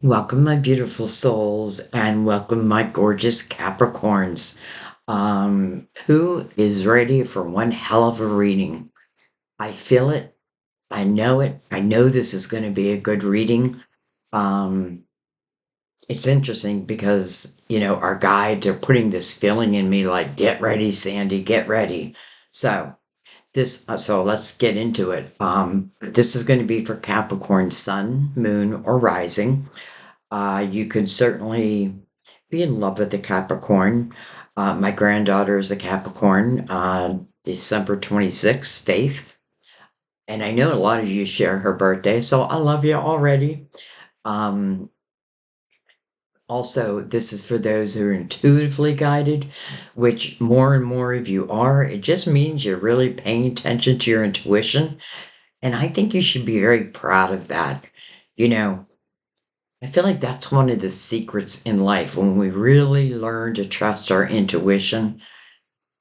Welcome, my beautiful souls, and welcome, my gorgeous Capricorns. Who is ready for one hell of a reading? I feel it. I know it. I know this is going to be a good reading. Um, it's interesting because, our guides are putting this feeling in me like, get ready, Sandy, get ready. So, so let's get into it. This is going to be for Capricorn sun, moon, or rising. You could certainly be in love with a Capricorn. My granddaughter is a Capricorn, December 26th, Faith. And I know a lot of you share her birthday, so I love you already. Um, Also, this is for those who are intuitively guided, which more and more of you are. It just means you're really paying attention to your intuition. And I think you should be very proud of that. You know, I feel like that's one of the secrets in life when we really learn to trust our intuition,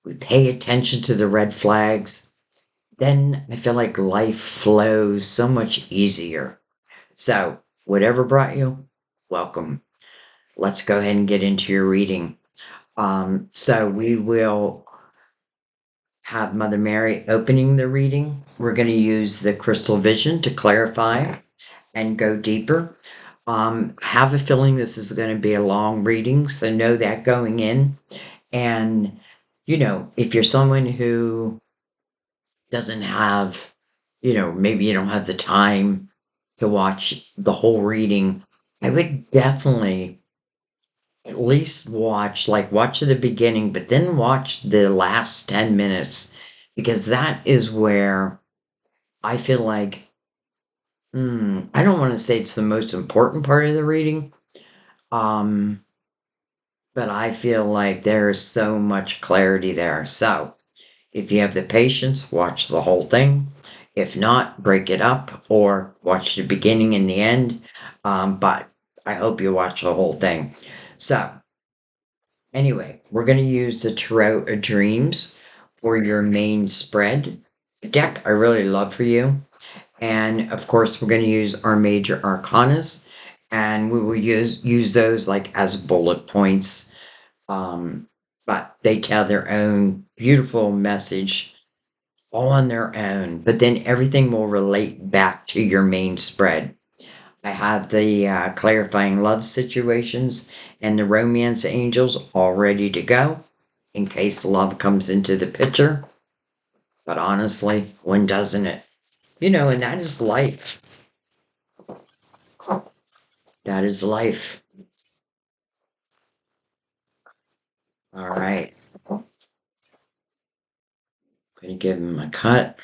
we pay attention to the red flags, then I feel like life flows so much easier. So, whatever brought you, welcome. Let's go ahead and get into your reading. So, we will have Mother Mary opening the reading. We're going to use the crystal vision to clarify and go deeper. I have a feeling this is going to be a long reading, so know that going in. And, if you're someone who doesn't have, maybe you don't have the time to watch the whole reading, I would definitely at least watch at the beginning, but then watch the last 10 minutes because that is where I feel like, I don't want to say it's the most important part of the reading. Um, but I feel like there is so much clarity there. So if you have the patience, watch the whole thing. If not, break it up or watch the beginning and the end. But I hope you watch the whole thing. So anyway, we're going to use the Tarot of Dreams for your main spread deck. I really love for you. And of course, we're going to use our major arcanas and we will use those like as bullet points, but they tell their own beautiful message all on their own. But then everything will relate back to your main spread. I have the clarifying love situations and the romance angels all ready to go in case love comes into the picture. But honestly, when doesn't it? And that is life. That is life. All right. Gonna give him a cut.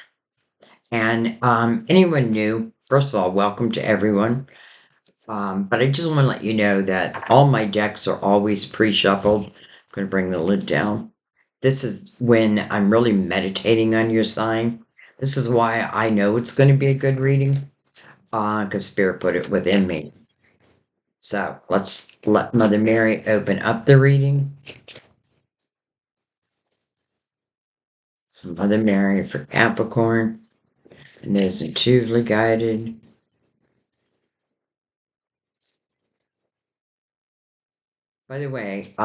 And anyone new, first of all, welcome to everyone. But I just want to let you know that all my decks are always pre-shuffled. I'm going to bring the lid down. This is when I'm really meditating on your sign. This is why I know it's going to be a good reading, because Spirit put it within me. So let's let Mother Mary open up the reading. So Mother Mary for Capricorn, and is intuitively guided. By the way,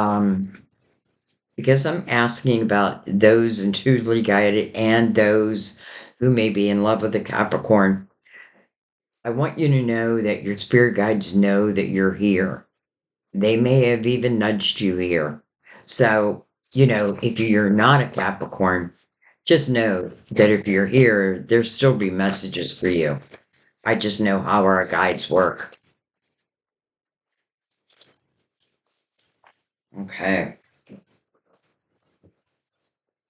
because I'm asking about those intuitively guided and those who may be in love with a Capricorn, I want you to know that your spirit guides know that you're here. They may have even nudged you here. So, if you're not a Capricorn, just know that if you're here, there'll still be messages for you. I just know how our guides work. Okay.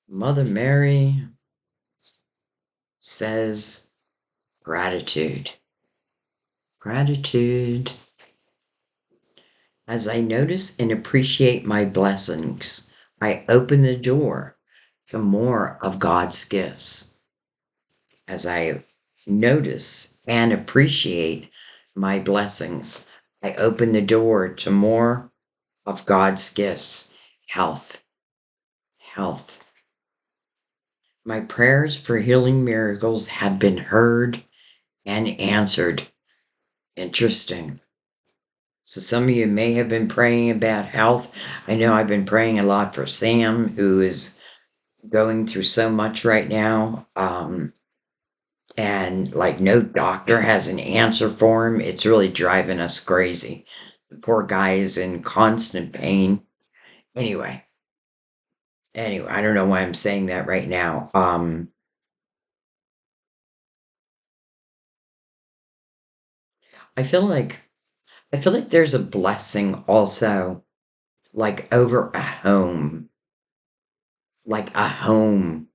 Mother Mary says gratitude. Gratitude. As I notice and appreciate my blessings, I open the door to more of God's gifts. As I notice and appreciate my blessings, I open the door to more of God's gifts. Health, health. My prayers for healing miracles have been heard and answered. Interesting. So some of you may have been praying about health. I know I've been praying a lot for Sam, who is going through so much right now. And like no doctor has an answer for him. It's really driving us crazy. The poor guy is in constant pain. Anyway, I don't know why I'm saying that right now. I feel like there's a blessing also, like over a home, like a home,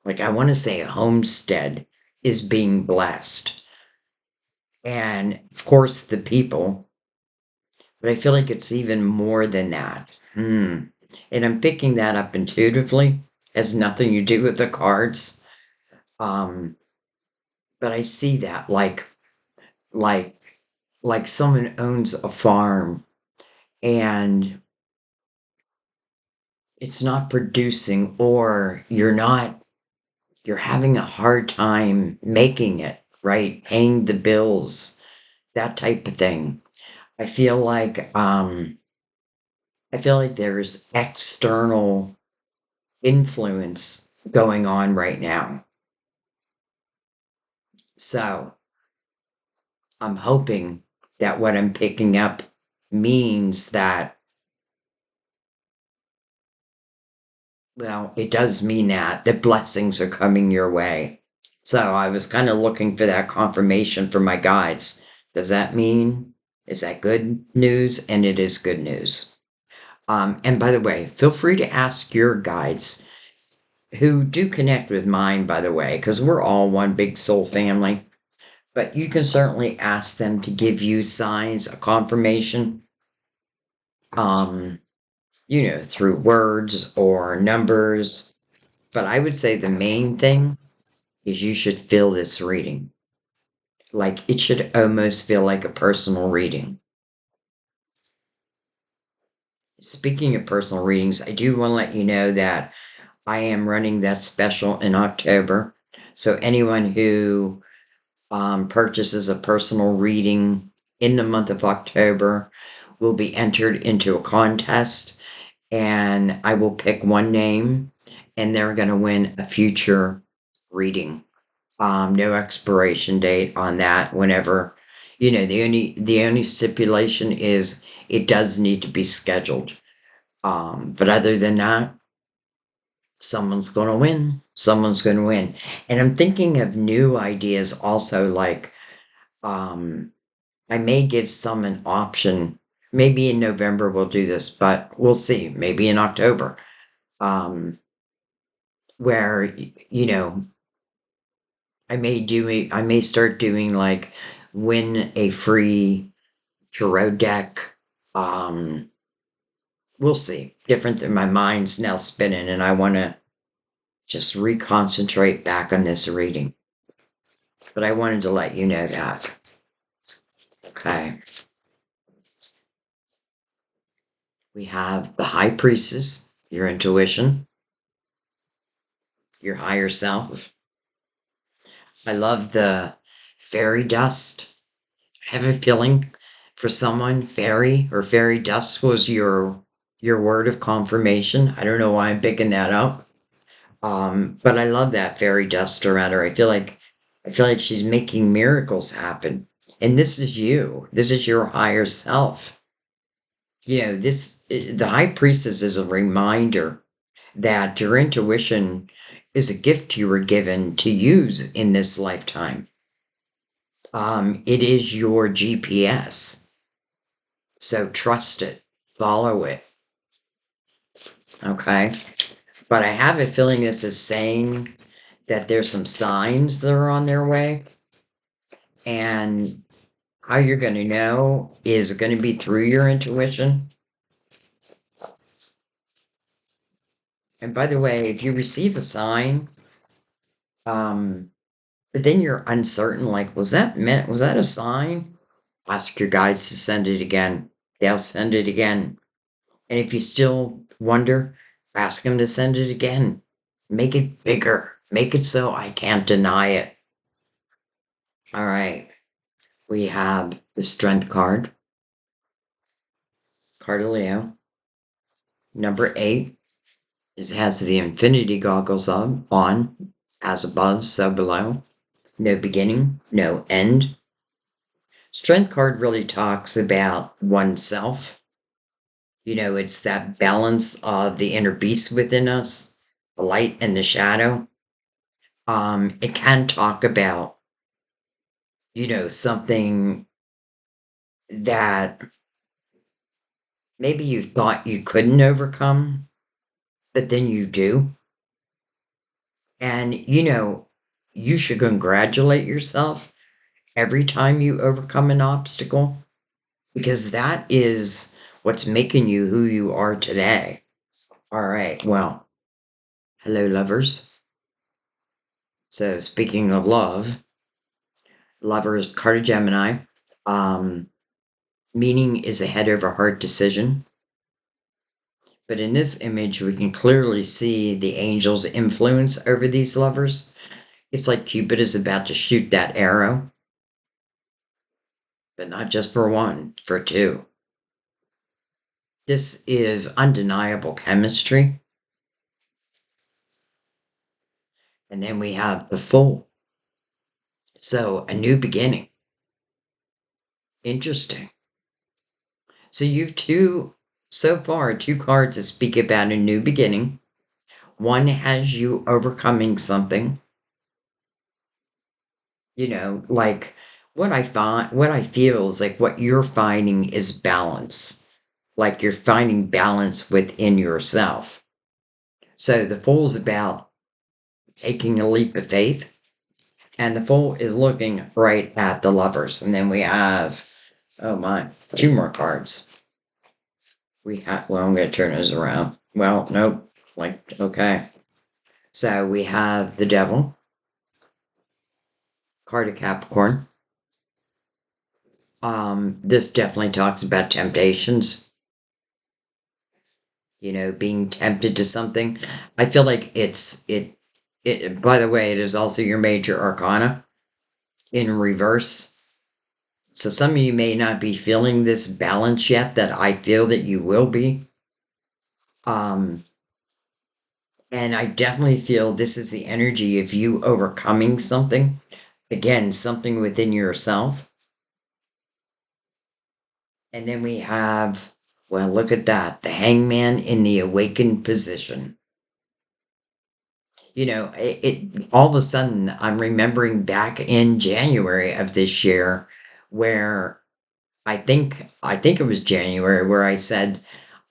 like I want to say a homestead is being blessed. And of course, the people, but I feel like it's even more than that. And I'm picking that up intuitively. Has nothing to do with the cards. Um, but I see that like, like someone owns a farm and it's not producing, or you're having a hard time making it, right? Paying the bills, that type of thing. I feel like, there's external influence going on right now. So I'm hoping that what I'm picking up means that, well, it does mean that the blessings are coming your way. So I was kind of looking for that confirmation from my guides. Does that mean, is that good news? And it is good news. And by the way, feel free to ask your guides who do connect with mine, by the way, because we're all one big soul family. But you can certainly ask them to give you signs, a confirmation, um, through words or numbers. But I would say the main thing is you should feel this reading. Like it should almost feel like a personal reading. Speaking of personal readings, I do want to let you know that I am running that special in October. So anyone who purchases a personal reading in the month of October will be entered into a contest, and I will pick one name, and they're going to win a future reading. No expiration date on that. Whenever, the only stipulation is it does need to be scheduled. But other than that, someone's going to win. Someone's going to win. And I'm thinking of new ideas also, like I may give some an option. Maybe in November we'll do this, but we'll see. Maybe in October, um, where I may start doing like win a free tarot deck. Um, we'll see. Different than my mind's now spinning, and I want to just reconcentrate back on this reading. But I wanted to let you know that. Okay. We have the High Priestess, your intuition, your higher self. I love the fairy dust. I have a feeling for someone, fairy or fairy dust was your word of confirmation. I don't know why I'm picking that up. But I love that fairy dust around her. I feel like she's making miracles happen. And this is you. This is your higher self. The high priestess is a reminder that your intuition is a gift you were given to use in this lifetime. It is your GPS. So trust it, follow it. Okay. But I have a feeling this is saying that there's some signs that are on their way. And how you're going to know is going to be through your intuition. And by the way, if you receive a sign, um, but then you're uncertain, like, was that a sign? Ask your guides to send it again. They'll send it again. And if you still wonder, ask them to send it again. Make it bigger. Make it so I can't deny it. All right. We have the Strength card. card of Leo. Number 8 has the infinity goggles on, as above, so below. No beginning, no end. Strength card really talks about oneself. It's that balance of the inner beast within us, the light and the shadow. It can talk about, something that maybe you thought you couldn't overcome, but then you do. And, you should congratulate yourself every time you overcome an obstacle, because that is what's making you who you are today. All right. Well, hello, lovers. So, speaking of love, lovers, card of Gemini, um, meaning is a head over heart decision. But in this image, we can clearly see the angel's influence over these lovers. It's like Cupid is about to shoot that arrow, but not just for one, for two. This is undeniable chemistry. And then we have the Fool. So, a new beginning. Interesting. So, you've so far, two cards that speak about a new beginning. One has you overcoming something. Like what I feel is like what you're finding is balance. Like you're finding balance within yourself. So the Fool's about taking a leap of faith, and the Fool is looking right at the Lovers. And then we have, oh my, two more cards. I'm going to turn those around. Well, nope. Okay. So we have the Devil, card of Capricorn. This definitely talks about temptations. Being tempted to something. I feel like it, by the way, it is also your major arcana in reverse. So some of you may not be feeling this balance yet that I feel that you will be. And I definitely feel this is the energy of you overcoming something. Again, something within yourself. And then we have, well, look at that, the Hangman in the awakened position. It all of a sudden I'm remembering back in January of this year where I think it was January where I said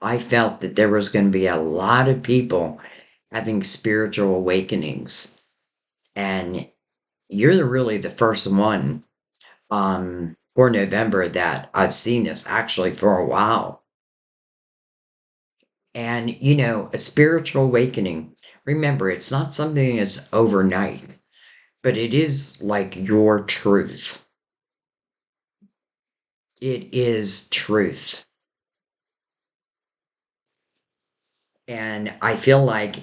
I felt that there was going to be a lot of people having spiritual awakenings, and you're really the first one for November that I've seen this actually for a while. And a spiritual awakening, remember, it's not something that's overnight, but it is like your truth. It is truth. And I feel like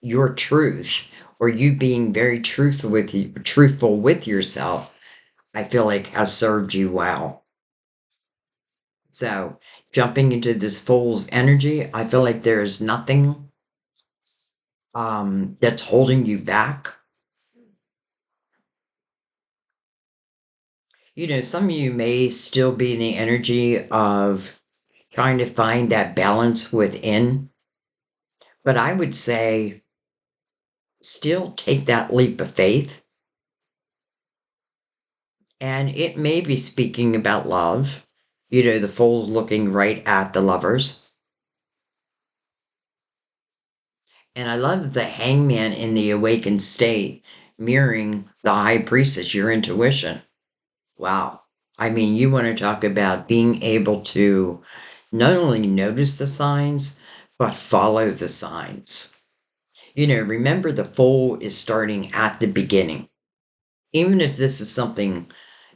your truth, or you being very truthful with yourself, I feel like has served you well. So jumping into this Fool's energy, I feel like there is nothing that's holding you back. Some of you may still be in the energy of trying to find that balance within, but I would say still take that leap of faith. And it may be speaking about love. The Fool's looking right at the Lovers. And I love the Hangman in the awakened state mirroring the High Priestess, your intuition. Wow. I mean, you want to talk about being able to not only notice the signs, but follow the signs. Remember the Fool is starting at the beginning. Even if this is something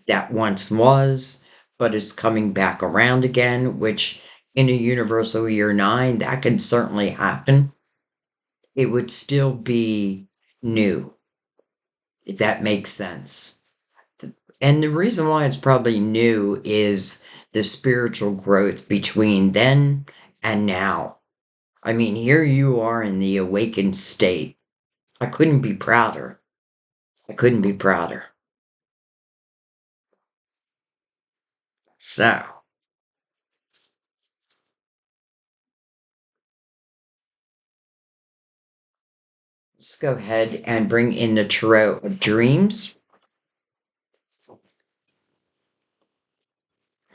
that once was, but it's coming back around again, which in a universal year 9, that can certainly happen. It would still be new, if that makes sense. And the reason why it's probably new is the spiritual growth between then and now. I mean, here you are in the awakened state. I couldn't be prouder. I couldn't be prouder. So, let's go ahead and bring in the Tarot of Dreams.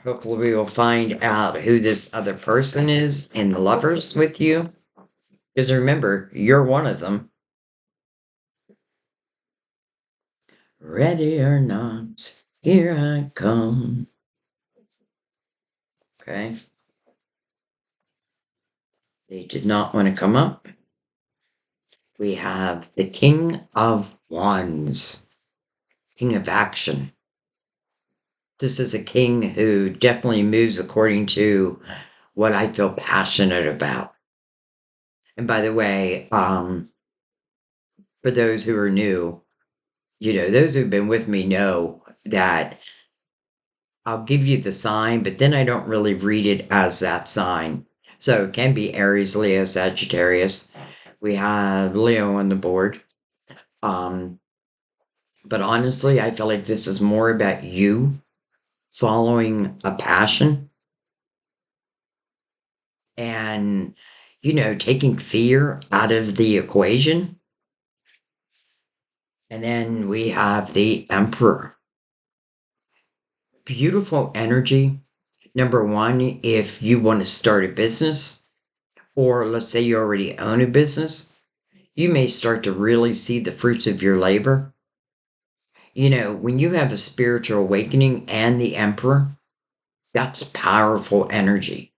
Hopefully, we will find out who this other person is in the Lovers with you. Because remember, you're one of them. Ready or not, here I come. Okay. They did not want to come up. We have the King of Wands, King of Action. This is a king who definitely moves according to what I feel passionate about. And by the way, for those who are new, those who've been with me know that I'll give you the sign, but then I don't really read it as that sign. So it can be Aries, Leo, Sagittarius. We have Leo on the board. But honestly, I feel like this is more about you following a passion and, taking fear out of the equation. And then we have the Emperor. Beautiful energy. Number one, if you want to start a business, or let's say you already own a business, you may start to really see the fruits of your labor. When you have a spiritual awakening and the Emperor, that's powerful energy.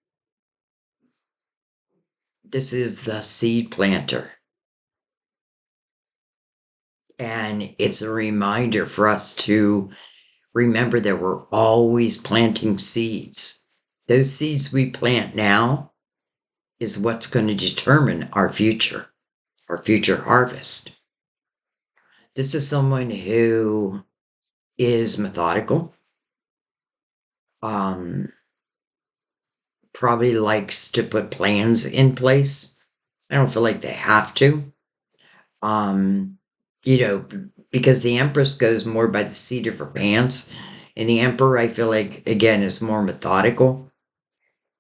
This is the seed planter. And it's a reminder for us to remember that we're always planting seeds. Those seeds we plant now is what's going to determine our future harvest. This is someone who is methodical, probably likes to put plans in place. I don't feel like they have to. Because the Empress goes more by the seat of her pants, and the Emperor, I feel like, again, is more methodical.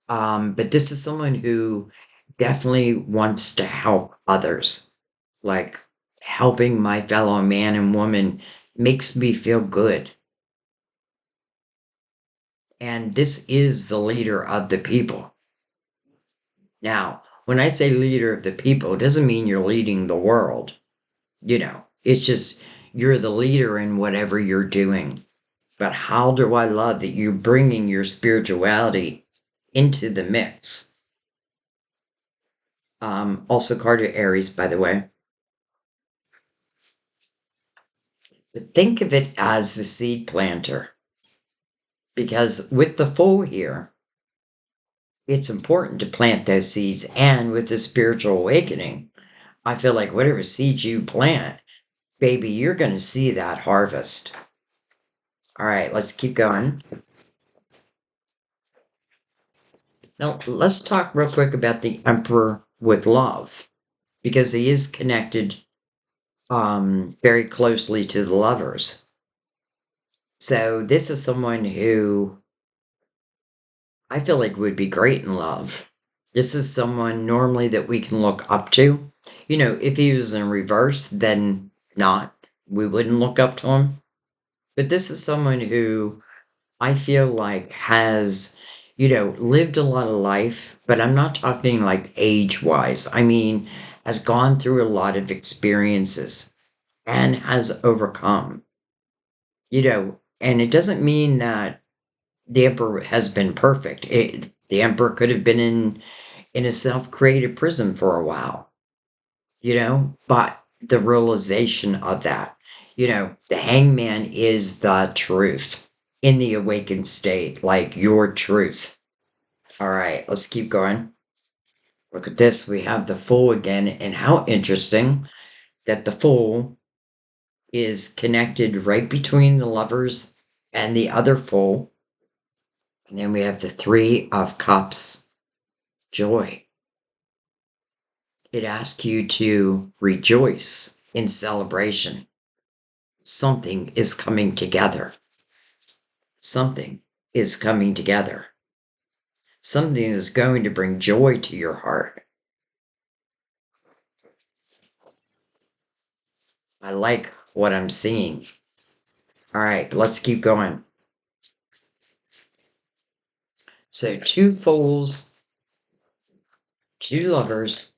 But this is someone who definitely wants to help others. Like, helping my fellow man and woman makes me feel good. And this is the leader of the people. Now, when I say leader of the people, it doesn't mean you're leading the world. It's just you're the leader in whatever you're doing. But how do I love that you're bringing your spirituality into the mix? Also, card of Aries, by the way. But think of it as the seed planter. Because with the Fool here, it's important to plant those seeds. And with the spiritual awakening, I feel like whatever seeds you plant, baby, you're going to see that harvest. All right, let's keep going. Now, let's talk real quick about the Emperor with love, because he is connected very closely to the Lovers. So this is someone who I feel like would be great in love. This is someone normally that we can look up to. If he was in reverse, then not. We wouldn't look up to him. But this is someone who I feel like has, lived a lot of life, but I'm not talking like age-wise. I mean, has gone through a lot of experiences and has overcome, and it doesn't mean that the Emperor has been perfect. The Emperor could have been in a self-created prison for a while, but the realization of that, the Hangman is the truth in the awakened state, like your truth. All right, let's keep going. Look at this. We have the Fool again, and how interesting that the Fool is connected right between the Lovers and the other Fool. And then we have the Three of Cups, joy. It asks you to rejoice in celebration. Something is coming together. Something is coming together. Something is going to bring joy to your heart. I like what I'm seeing. All right, let's keep going. So, two fools, two lovers,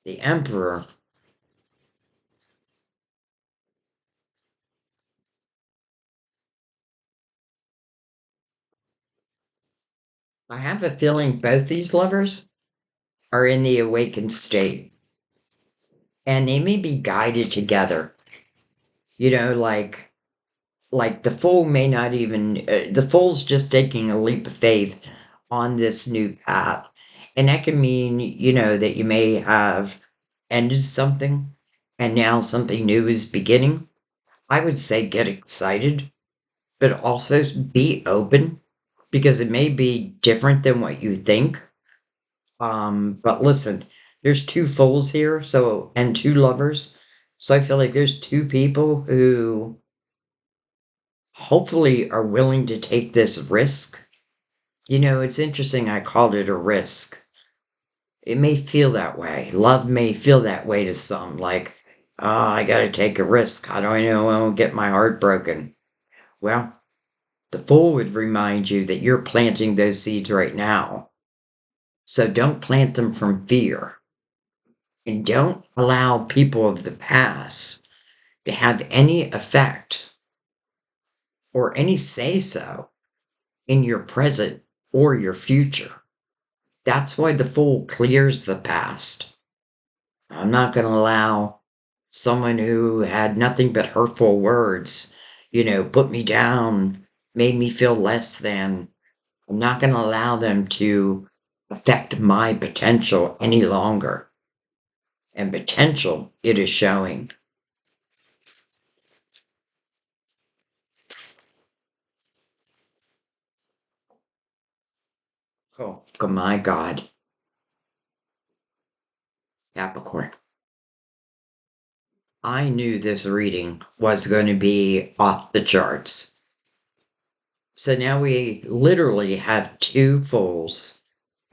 the Emperor, I have a feeling both these lovers are in the awakened state, and they may be guided together. You know, like the fool may not even the fool's just taking a leap of faith on this new path, and that can mean, you know, that you may have ended something and now something new is beginning. I would say get excited, but also be open because it may be different than what you think. But listen, there's two fools here, so and two lovers. So I feel like there's two people who hopefully are willing to take this risk. You know, it's interesting I called it a risk. It may feel that way. Love may feel that way to some, like, oh, I gotta take a risk. How do I know I won't get my heart broken? Well, the fool would remind you that you're planting those seeds right now. So don't plant them from fear. And don't allow people of the past to have any effect or any say so in your present or your future. That's why the fool clears the past. I'm not going to allow someone who had nothing but hurtful words, you know, put me down, made me feel less than. I'm not going to allow them to affect my potential any longer. And potential, it is showing. Oh, my God. Capricorn. I knew this reading was going to be off the charts. So now we literally have two fools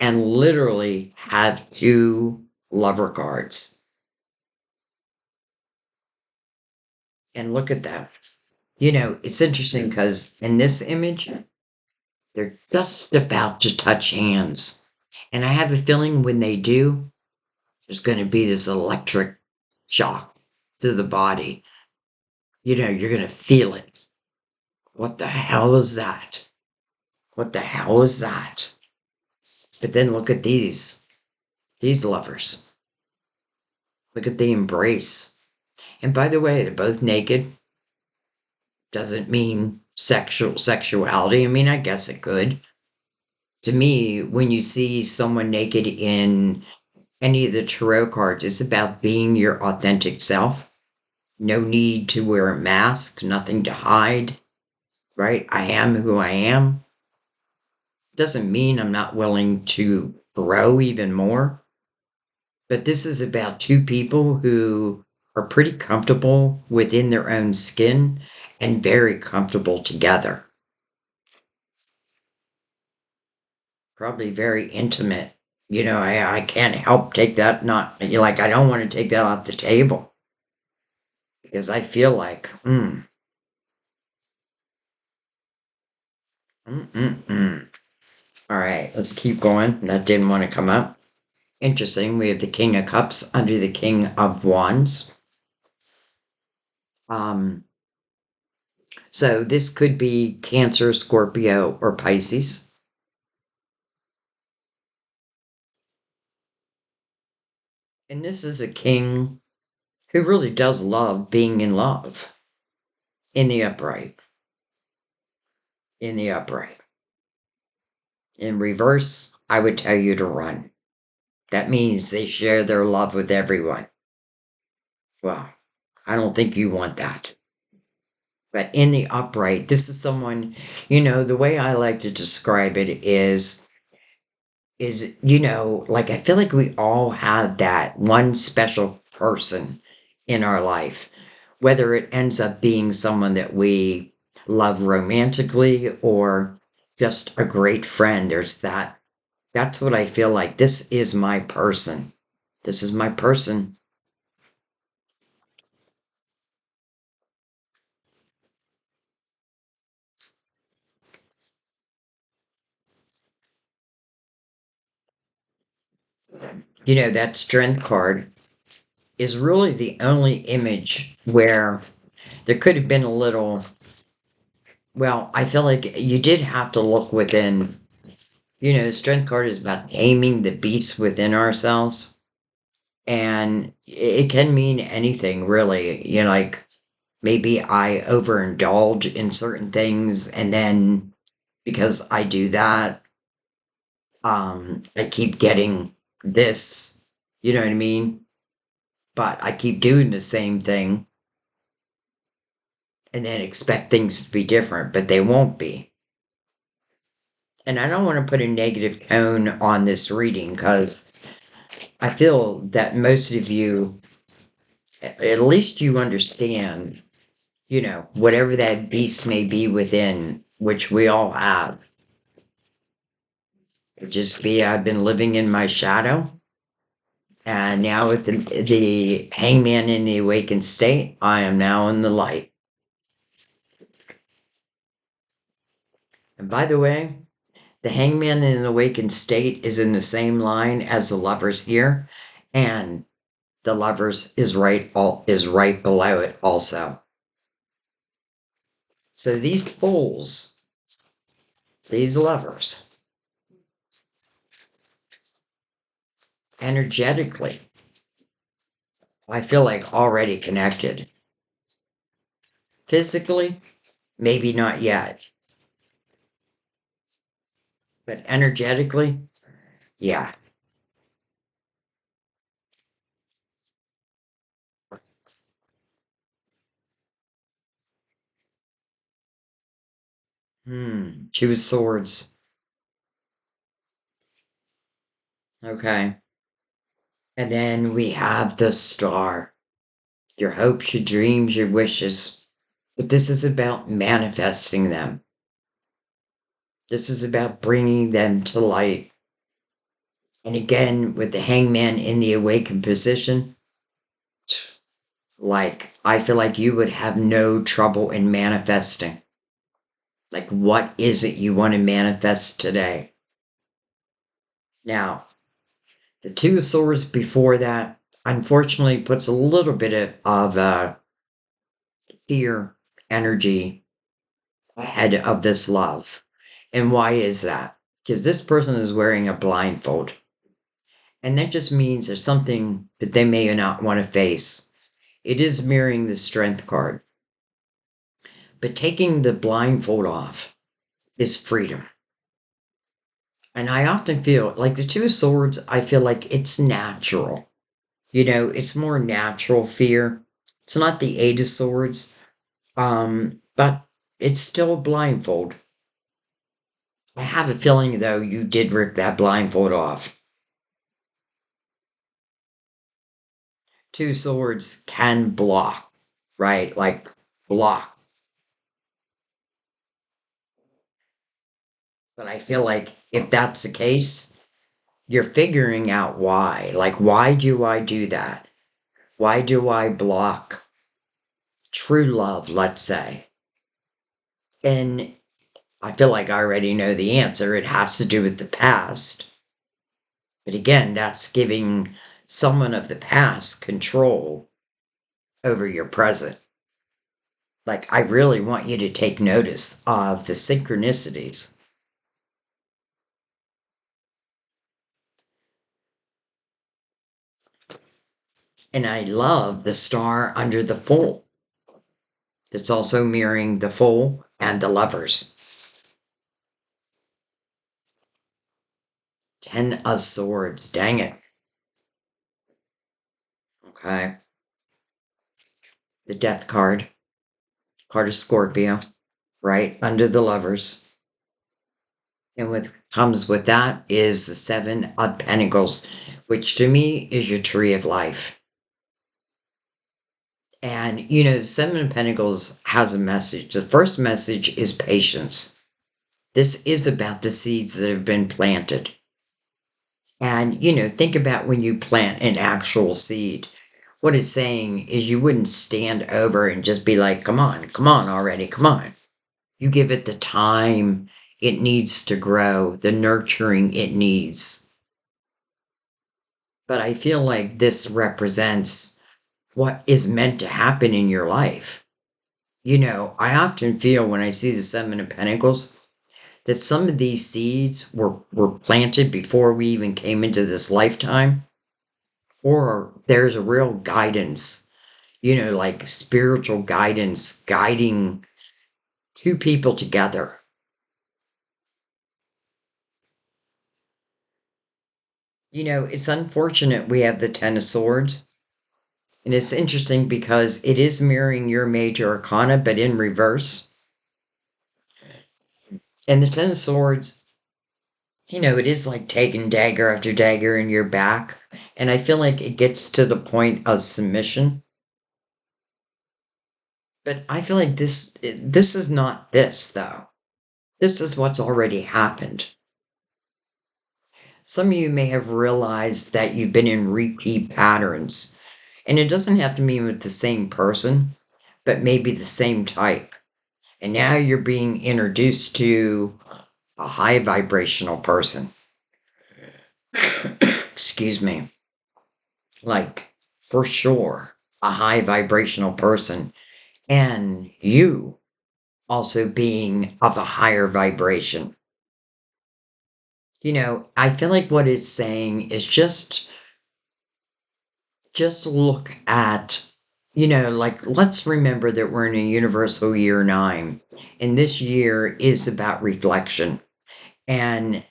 and literally have two lover cards. And look at that. You know, it's interesting because in this image, they're just about to touch hands. And I have a feeling when they do, there's going to be this electric shock to the body. You know, you're going to feel it. What the hell is that? What the hell is that? But then look at these lovers. Look at the embrace. And by the way, they're both naked. Doesn't mean sexuality. I mean, I guess it could. To me, when you see someone naked in any of the tarot cards, it's about being your authentic self. No need to wear a mask, nothing to hide, right? I am who I am. Doesn't mean I'm not willing to grow even more. But this is about two people who are pretty comfortable within their own skin and very comfortable together. Probably very intimate. You know, I can't help take that, not, like, I don't want to take that off the table because I feel like, mm, mm, mm. All right, let's keep going. That didn't want to come up. Interesting. We have the King of Cups under the King of Wands. Um, so this could be Cancer, Scorpio, or Pisces. And this is a king who really does love being in love in the upright. In the upright. In reverse, I would tell you to run. That means they share their love with everyone. Well, I don't think you want that. But in the upright, this is someone, the way I like to describe it is, like I feel like we all have that one special person in our life, whether it ends up being someone that we love romantically or just a great friend. There's that. That's what I feel like. This is my person. This is my person. That strength card is really the only image where there could have been a little. Well, I feel like you did have to look within. The strength card is about taming the beast within ourselves. And it can mean anything, really. Like maybe I overindulge in certain things, and then because I do that, I keep getting this, you know what I mean? But I keep doing the same thing and then expect things to be different, but they won't be. And I don't want to put a negative tone on this reading because I feel that most of you, at least you understand, whatever that beast may be within, which we all have. It just be I've been living in my shadow. And now with the hangman in the awakened state, I am now in the light. And by the way, the hangman in an awakened state is in the same line as the lovers here, and the lovers is right below it also. So these fools, these lovers, energetically, I feel like already connected. Physically, maybe not yet, but energetically, yeah. Two of swords. Okay. And then we have the star. Your hopes, your dreams, your wishes. But this is about manifesting them. This is about bringing them to light. And again, with the hangman in the awakened position, like, I feel like you would have no trouble in manifesting. Like, what is it you want to manifest today? Now, the two of swords before that, unfortunately, puts a little bit of fear energy ahead of this love. And why is that? Because this person is wearing a blindfold. And that just means there's something that they may not want to face. It is mirroring the strength card. But taking the blindfold off is freedom. And I often feel like the two of swords, I feel like it's natural. It's more natural fear. It's not the eight of swords, but it's still a blindfold. I have a feeling, though, you did rip that blindfold off. Two swords can block, right? Like, block. But I feel like if that's the case, you're figuring out why. Like, why do I do that? Why do I block true love, let's say? And I feel like I already know the answer. It has to do with the past. But again, that's giving someone of the past control over your present. Like, I really want you to take notice of the synchronicities. And I love the star under the fool. It's also mirroring the fool and the lovers. Ten of swords. Dang it. Okay. The death card. card of Scorpio, right under the Lovers. And what comes with that is the Seven of Pentacles, which to me is your tree of life. And, the Seven of Pentacles has a message. The first message is patience. This is about the seeds that have been planted. And, think about when you plant an actual seed. What it's saying is you wouldn't stand over and just be like, come on already, come on. You give it the time it needs to grow, the nurturing it needs. But I feel like this represents what is meant to happen in your life. I often feel when I see the Seven of Pentacles that some of these seeds were planted before we even came into this lifetime, or there's a real guidance, like spiritual guidance guiding two people together. It's unfortunate we have the Ten of Swords. And it's interesting because it is mirroring your major arcana, but in reverse. And the Ten of Swords, it is like taking dagger after dagger in your back. And I feel like it gets to the point of submission. But I feel like this is not this, though. This is what's already happened. Some of you may have realized that you've been in repeat patterns. And it doesn't have to mean with the same person, but maybe the same type. And now you're being introduced to a high vibrational person. Excuse me. Like, for sure, a high vibrational person. And you also being of a higher vibration. I feel like what it's saying is just look at, like, let's remember that we're in a universal year 9. And this year is about reflection. And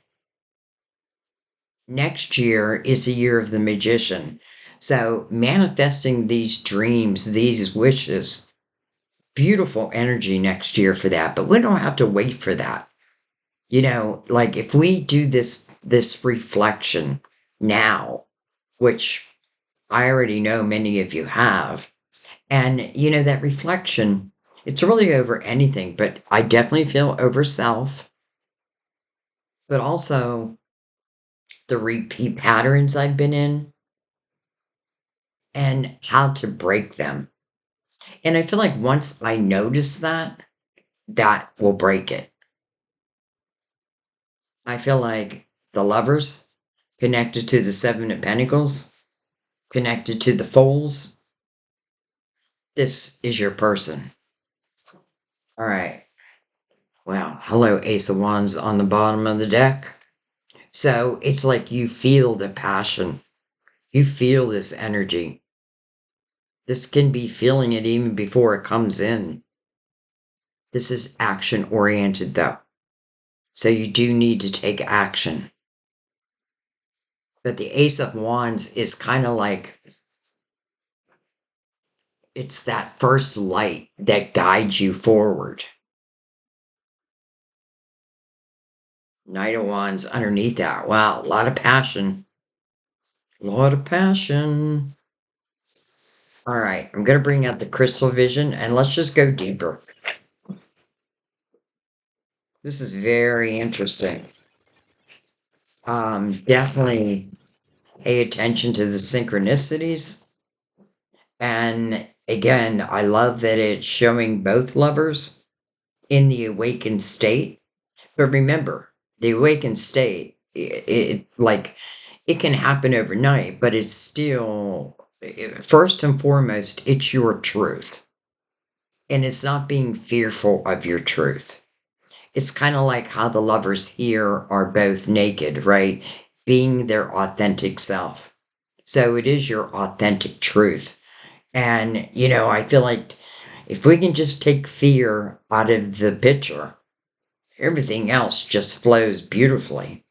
next year is the year of the magician. So manifesting these dreams, these wishes, beautiful energy next year for that. But we don't have to wait for that. Like if we do this reflection now, which I already know many of you have, and that reflection, it's really over anything, but I definitely feel over self, but also the repeat patterns I've been in and how to break them. And I feel like once I notice that, that will break it. I feel like the Lovers connected to the Seven of Pentacles, connected to the Foals. This is your person. All right. Well, hello, Ace of Wands on the bottom of the deck. So it's like you feel the passion. You feel this energy. This can be feeling it even before it comes in. This is action oriented though. So you do need to take action. But the Ace of Wands is kind of like, it's that first light that guides you forward. Knight of Wands underneath that. Wow, a lot of passion. A lot of passion. All right, I'm going to bring out the crystal vision and let's just go deeper. This is very interesting. Definitely pay attention to the synchronicities. And again, I love that it's showing both lovers in the awakened state. But remember, the awakened state, it can happen overnight, but it's still, first and foremost, it's your truth. And it's not being fearful of your truth. It's kind of like how the lovers here are both naked, right? Being their authentic self. So it is your authentic truth. And, I feel like if we can just take fear out of the picture, everything else just flows beautifully.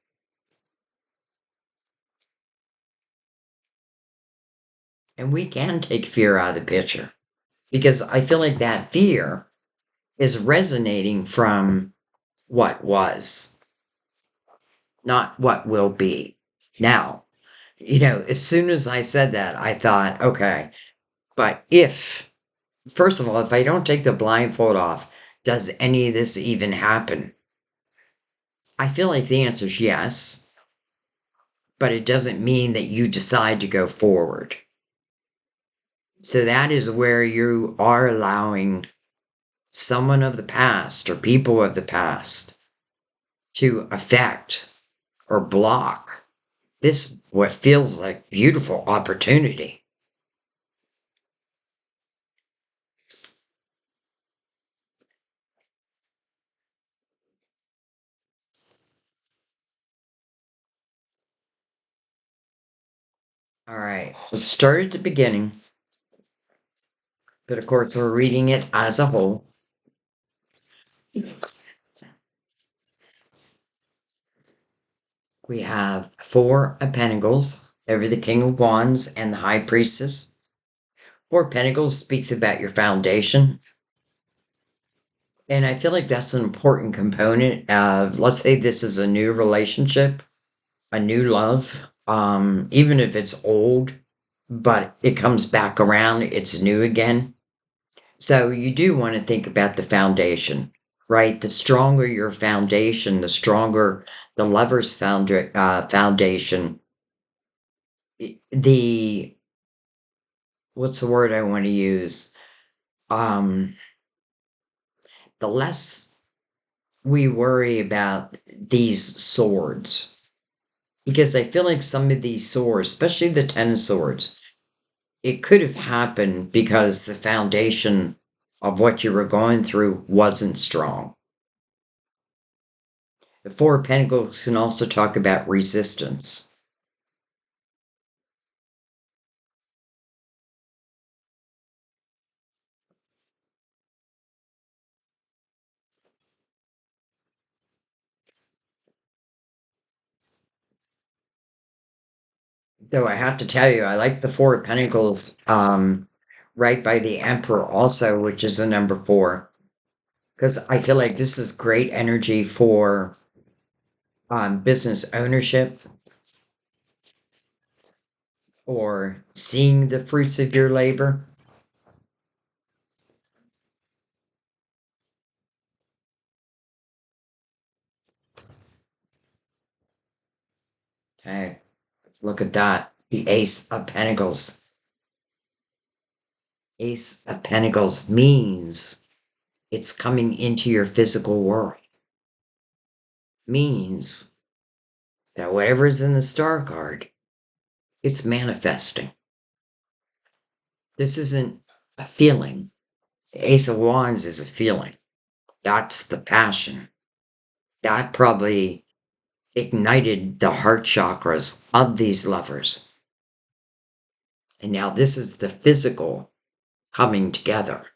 And we can take fear out of the picture because I feel like that fear is resonating from what was, not what will be. Now, as soon as I said that, I thought, okay, but first of all, if I don't take the blindfold off, does any of this even happen? I feel like the answer is yes, but it doesn't mean that you decide to go forward. So that is where you are allowing someone of the past or people of the past to affect or block this, what feels like beautiful opportunity. All right, let's start at the beginning, but of course, we're reading it as a whole. We have Four of Pentacles over the King of Wands and the High Priestess. Four of Pentacles speaks about your foundation. And I feel like that's an important component of, let's say this is a new relationship, a new love, even if it's old, but it comes back around, it's new again. So you do want to think about the foundation, right? The stronger your foundation, the stronger the lover's foundation. The what's the word I want to use? Um, the less we worry about these swords, because I feel like some of these swords, especially the Ten of Swords, it could have happened because the foundation of what you were going through wasn't strong. The Four of Pentacles can also talk about resistance. Though I have to tell you, I like the Four of Pentacles right by the Emperor also, which is the number 4. Because I feel like this is great energy for business ownership or seeing the fruits of your labor. Okay, look at that. The Ace of Pentacles. Ace of Pentacles means it's coming into your physical world. Means that whatever's in the star card, it's manifesting. This isn't a feeling. The Ace of Wands is a feeling. That's the passion. That probably ignited the heart chakras of these lovers. And now this is the physical coming together.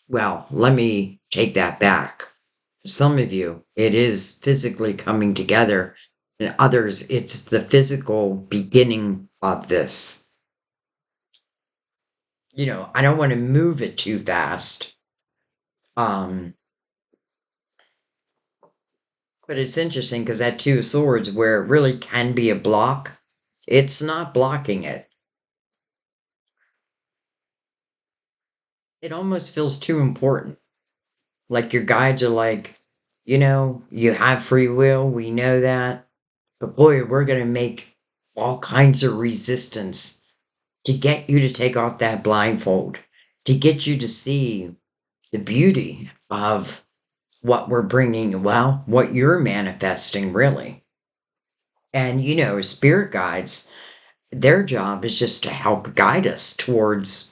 Well, let me take that back. For some of you, it is physically coming together, and others, it's the physical beginning of this. I don't want to move it too fast. But it's interesting because that Two of Swords, where it really can be a block, it's not blocking it. It almost feels too important. Like your guides are like, you have free will, we know that. But boy, we're going to make all kinds of resistance to get you to take off that blindfold, to get you to see the beauty of what we're bringing, well, what you're manifesting, really. And, spirit guides, their job is just to help guide us towards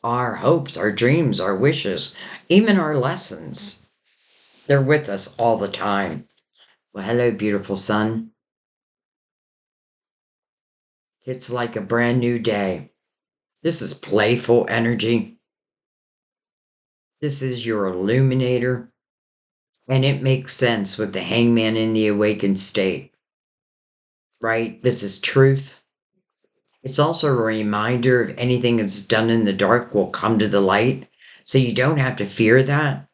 our hopes, our dreams, our wishes, even our lessons. They're with us all the time. Well, hello, beautiful sun. It's like a brand new day. This is playful energy. This is your illuminator. And it makes sense with the hangman in the awakened state, right? This is truth. It's also a reminder of anything that's done in the dark will come to the light. So you don't have to fear that.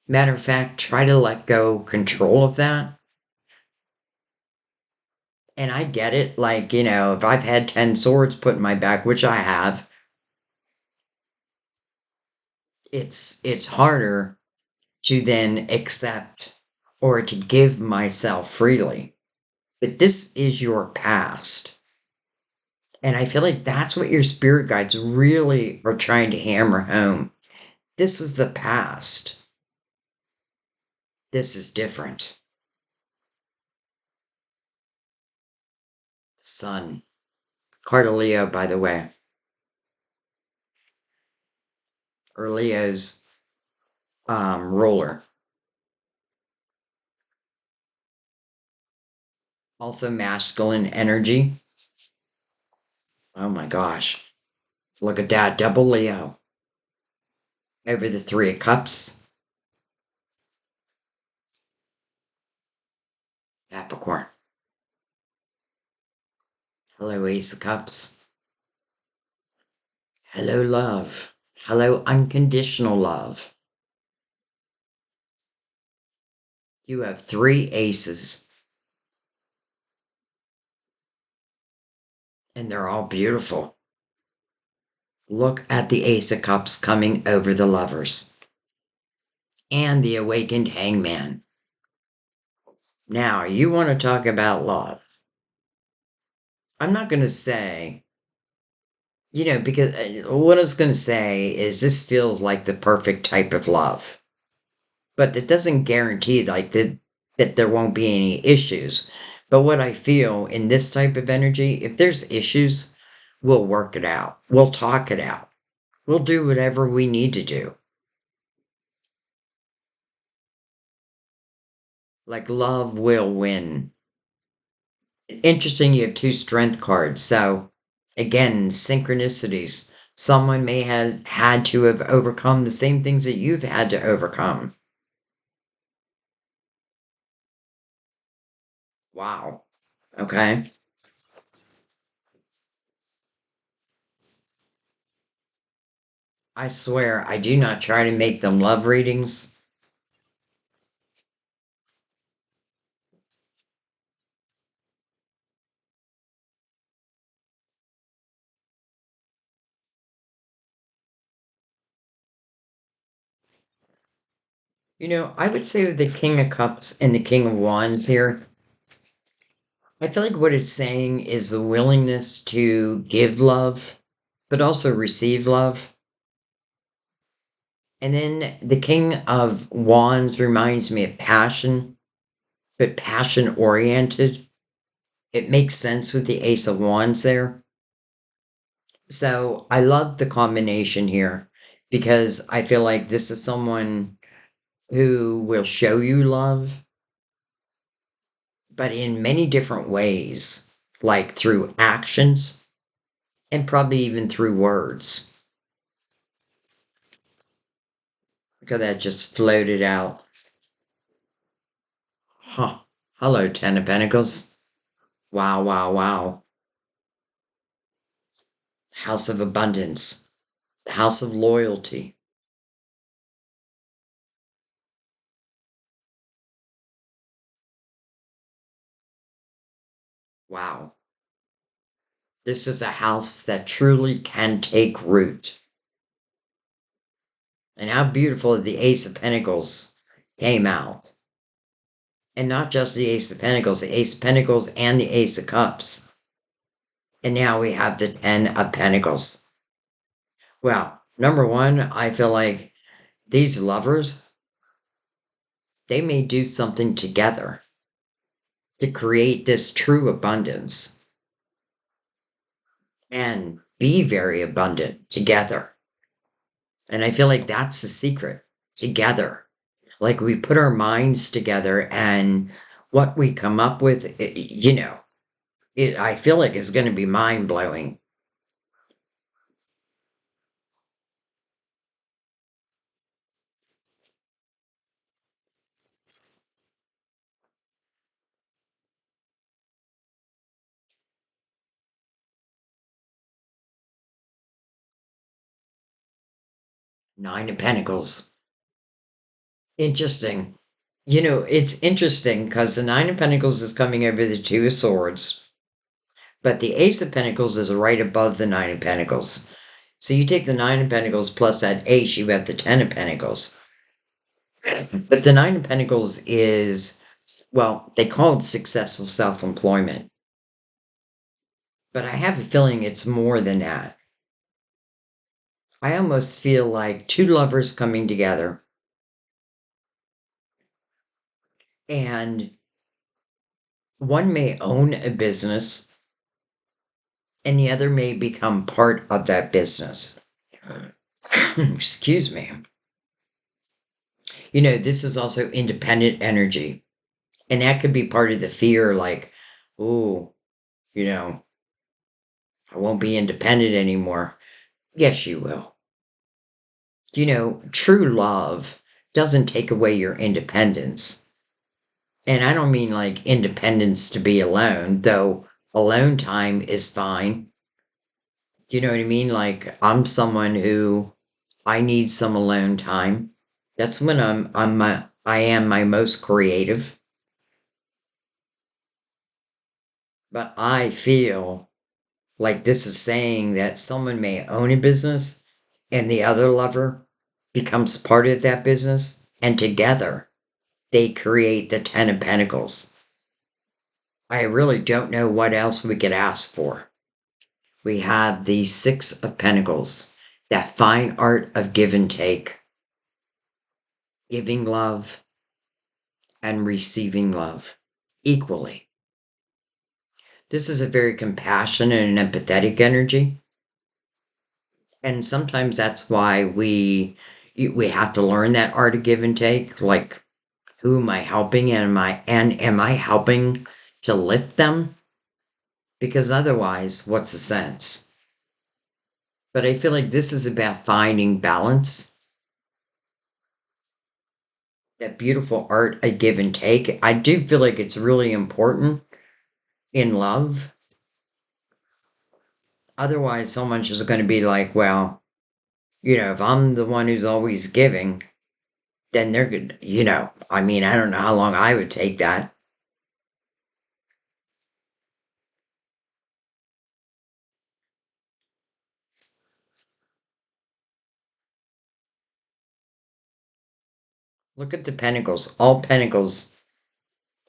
Matter of fact, try to let go control of that. And I get it. Like, if I've had 10 swords put in my back, which I have, it's harder to then accept or to give myself freely. But this is your past. And I feel like that's what your spirit guides really are trying to hammer home. This was the past. This is different. Sun. Card of Leo, by the way. Or Leo's ruler. Also masculine energy. Oh my gosh. Look at that. Double Leo. Over the Three of Cups. Capricorn. Hello, Ace of Cups. Hello, love. Hello, unconditional love. You have three aces. And they're all beautiful. Look at the Ace of Cups coming over the lovers. And the awakened hangman. Now, you want to talk about love. I'm not going to say, because what I was going to say is this feels like the perfect type of love. But it doesn't guarantee like that there won't be any issues. But what I feel in this type of energy, if there's issues, we'll work it out. We'll talk it out. We'll do whatever we need to do. Like love will win. Interesting, you have two strength cards. So again, synchronicities. Someone may have had to have overcome the same things that you've had to overcome. Wow. Okay. I swear, I do not try to make them love readings. I would say with the King of Cups and the King of Wands here, I feel like what it's saying is the willingness to give love, but also receive love. And then the King of Wands reminds me of passion, but passion oriented. It makes sense with the Ace of Wands there. So I love the combination here because I feel like this is someone who will show you love, but in many different ways, like through actions and probably even through words. Look at that just floated out. Huh. Hello, Ten of Pentacles. Wow, wow, wow. House of Abundance. The House of Loyalty. Wow. This is a house that truly can take root. And how beautiful the Ace of Pentacles came out. And not just the Ace of Pentacles, the Ace of Pentacles and the Ace of Cups. And now we have the Ten of Pentacles. Well, number one, I feel like these lovers, they may do something together to create this true abundance and be very abundant together. And I feel like that's the secret, together. Like we put our minds together and what we come up with, I feel like it's going to be mind blowing. Nine of Pentacles. Interesting. It's interesting because the Nine of Pentacles is coming over the Two of Swords, but the Ace of Pentacles is right above the Nine of Pentacles. So you take the Nine of Pentacles plus that Ace, you have the Ten of Pentacles. But the Nine of Pentacles is, well, they call it successful self-employment. But I have a feeling it's more than that. I almost feel like two lovers coming together, and one may own a business and the other may become part of that business. Excuse me. This is also independent energy. And that could be part of the fear, like, oh, I won't be independent anymore. Yes, you will. True love doesn't take away your independence. And I don't mean like independence to be alone, though alone time is fine. You know what I mean? Like I'm someone who I need some alone time. That's when I am my most creative. But I feel like this is saying that someone may own a business and the other lover becomes part of that business, and together they create the Ten of Pentacles. I really don't know what else we could ask for. We have the Six of Pentacles, that fine art of give and take, giving love and receiving love equally. This is a very compassionate and empathetic energy. And sometimes that's why we have to learn that art of give and take. Like, who am I helping? And am I helping to lift them? Because otherwise, what's the sense? But I feel like this is about finding balance. That beautiful art of give and take. I do feel like it's really important in love. Otherwise, someone's just going to be like, well, if I'm the one who's always giving, then they're good. I mean, I don't know how long I would take that. Look at the pentacles, all pentacles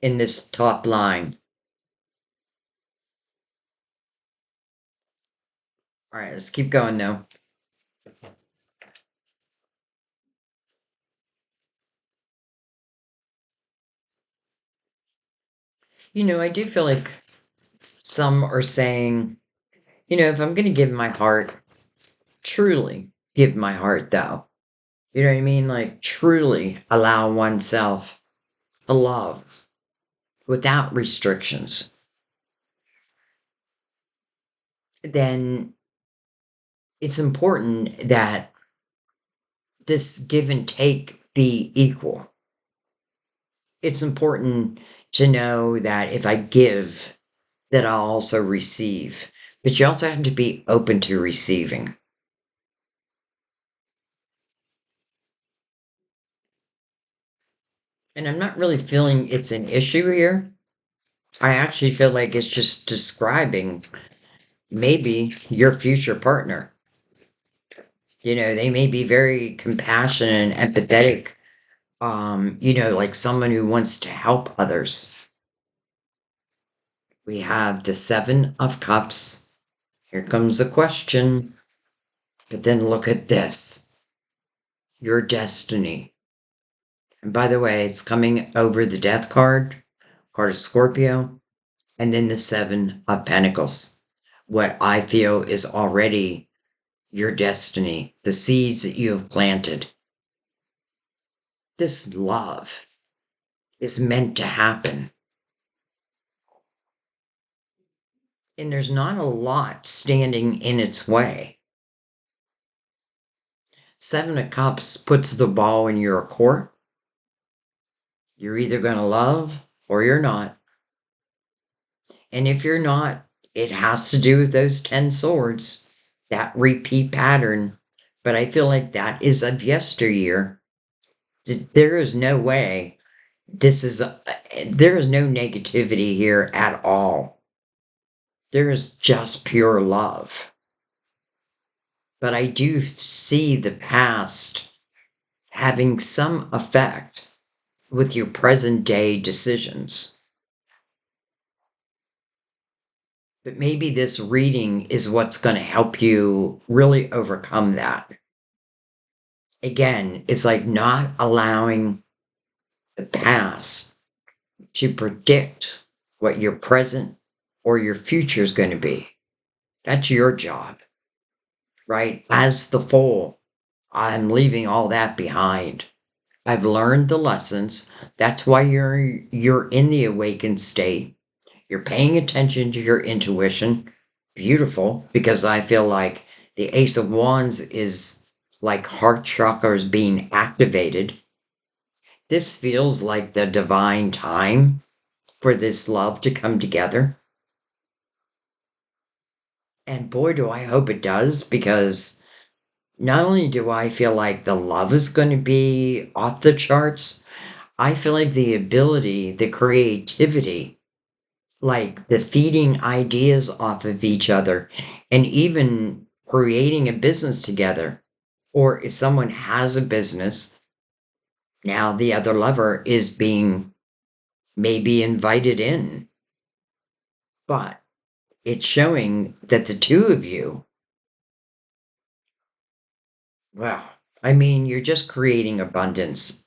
in this top line. All right, let's keep going now. I do feel like some are saying, if I'm going to give my heart, truly give my heart though. You know what I mean? Like truly allow oneself to love without restrictions. Then it's important that this give and take be equal. It's important to know that if I give, that I'll also receive. But you also have to be open to receiving. And I'm not really feeling it's an issue here. I actually feel like it's just describing maybe your future partner. They may be very compassionate and empathetic, like someone who wants to help others. We have the Seven of Cups. Here comes a question. But then look at this. Your destiny. And by the way, it's coming over the Death card of Scorpio, and then the Seven of Pentacles. What I feel is already your destiny, the seeds that you have planted. This love is meant to happen. And there's not a lot standing in its way. Seven of Cups puts the ball in your court. You're either going to love or you're not. And if you're not, it has to do with those 10 swords, that repeat pattern But I feel like that is of yesteryear. There is no way there is no negativity here at all. There is just pure love. But I do see the past having some effect with your present day decisions. But maybe this reading is what's going to help you really overcome that. Again, it's like not allowing the past to predict what your present or your future is going to be. That's your job, right? As the fool, I'm leaving all that behind. I've learned the lessons. That's why you're in the awakened state. You're paying attention to your intuition. Beautiful, because I feel like the Ace of Wands is like heart chakras being activated. This feels like the divine time for this love to come together. And boy, do I hope it does, because not only do I feel like the love is going to be off the charts, I feel like the ability, the creativity, like the feeding ideas off of each other, and even creating a business together. Or if someone has a business, now the other lover is being maybe invited in. But it's showing that the two of you, well, I mean, you're just creating abundance.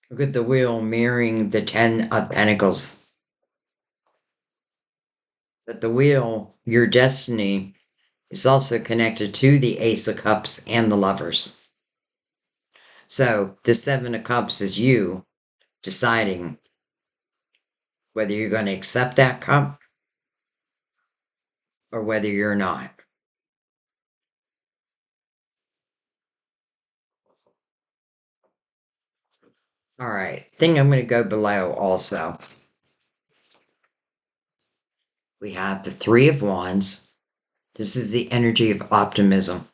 Look at the wheel mirroring the 10 of Pentacles. But the wheel, your destiny, is also connected to the Ace of Cups and the Lovers. So the Seven of Cups is you deciding whether you're going to accept that cup or whether you're not. All right, I think I'm going to go below also. We have the Three of Wands. This is the energy of optimism.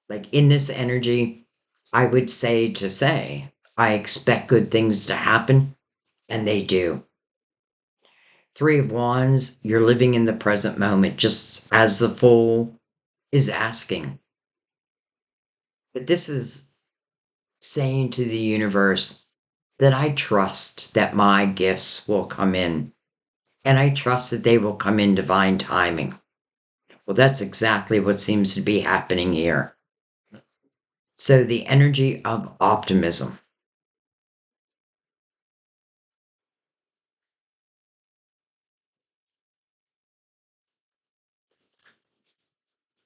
Like in this energy, I would say I expect good things to happen, and they do. Three of Wands, you're living in the present moment, just as the Fool is asking. But this is saying to the universe that I trust that my gifts will come in, and I trust that they will come in divine timing. Well, that's exactly what seems to be happening here. So the energy of optimism.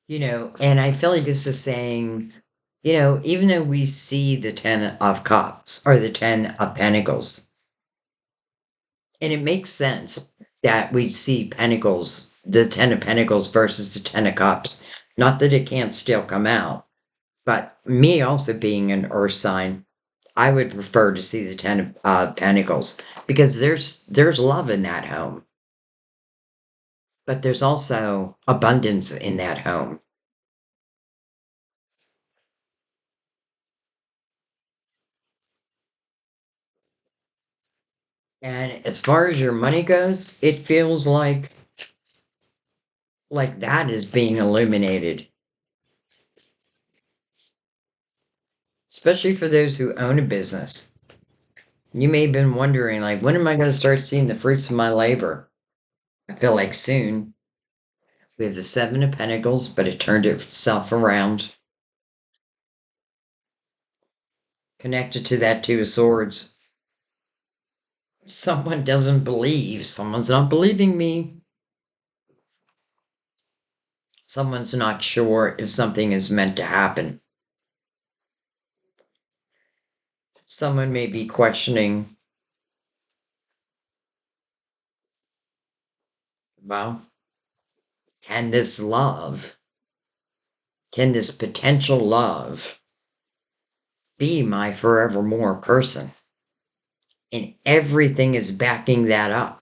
And I feel like this is saying, even though we see the 10 of cups or the 10 of pentacles, and it makes sense that we see pentacles, the 10 of pentacles versus the 10 of cups. Not that it can't still come out, but me also being an earth sign, I would prefer to see the 10 of pentacles, because there's love in that home, but there's also abundance in that home. And as far as your money goes, it feels like that is being illuminated, especially for those who own a business. You may have been wondering, like, when am I going to start seeing the fruits of my labor? I feel like soon. We have the Seven of Pentacles, but it turned itself around. Connected to that Two of Swords. Someone doesn't believe. Someone's not believing me. Someone's not sure if something is meant to happen. Someone may be questioning, well, can this love, can this potential love be my forevermore person? And everything is backing that up.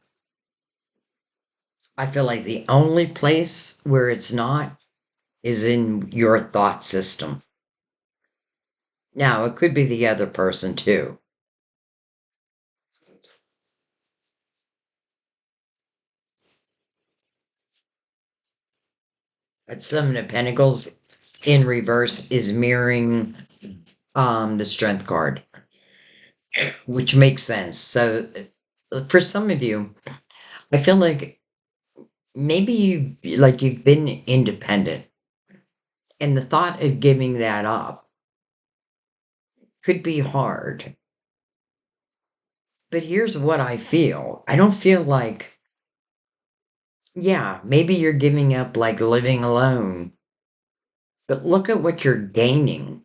I feel like the only place where it's not is in your thought system. Now, it could be the other person too. But Seven of Pentacles in reverse is mirroring the Strength card, which makes sense. So, for some of you, I feel like maybe you've been independent, and the thought of giving that up could be hard. But here's what I feel. I don't feel like, yeah, maybe you're giving up like living alone, but look at what you're gaining.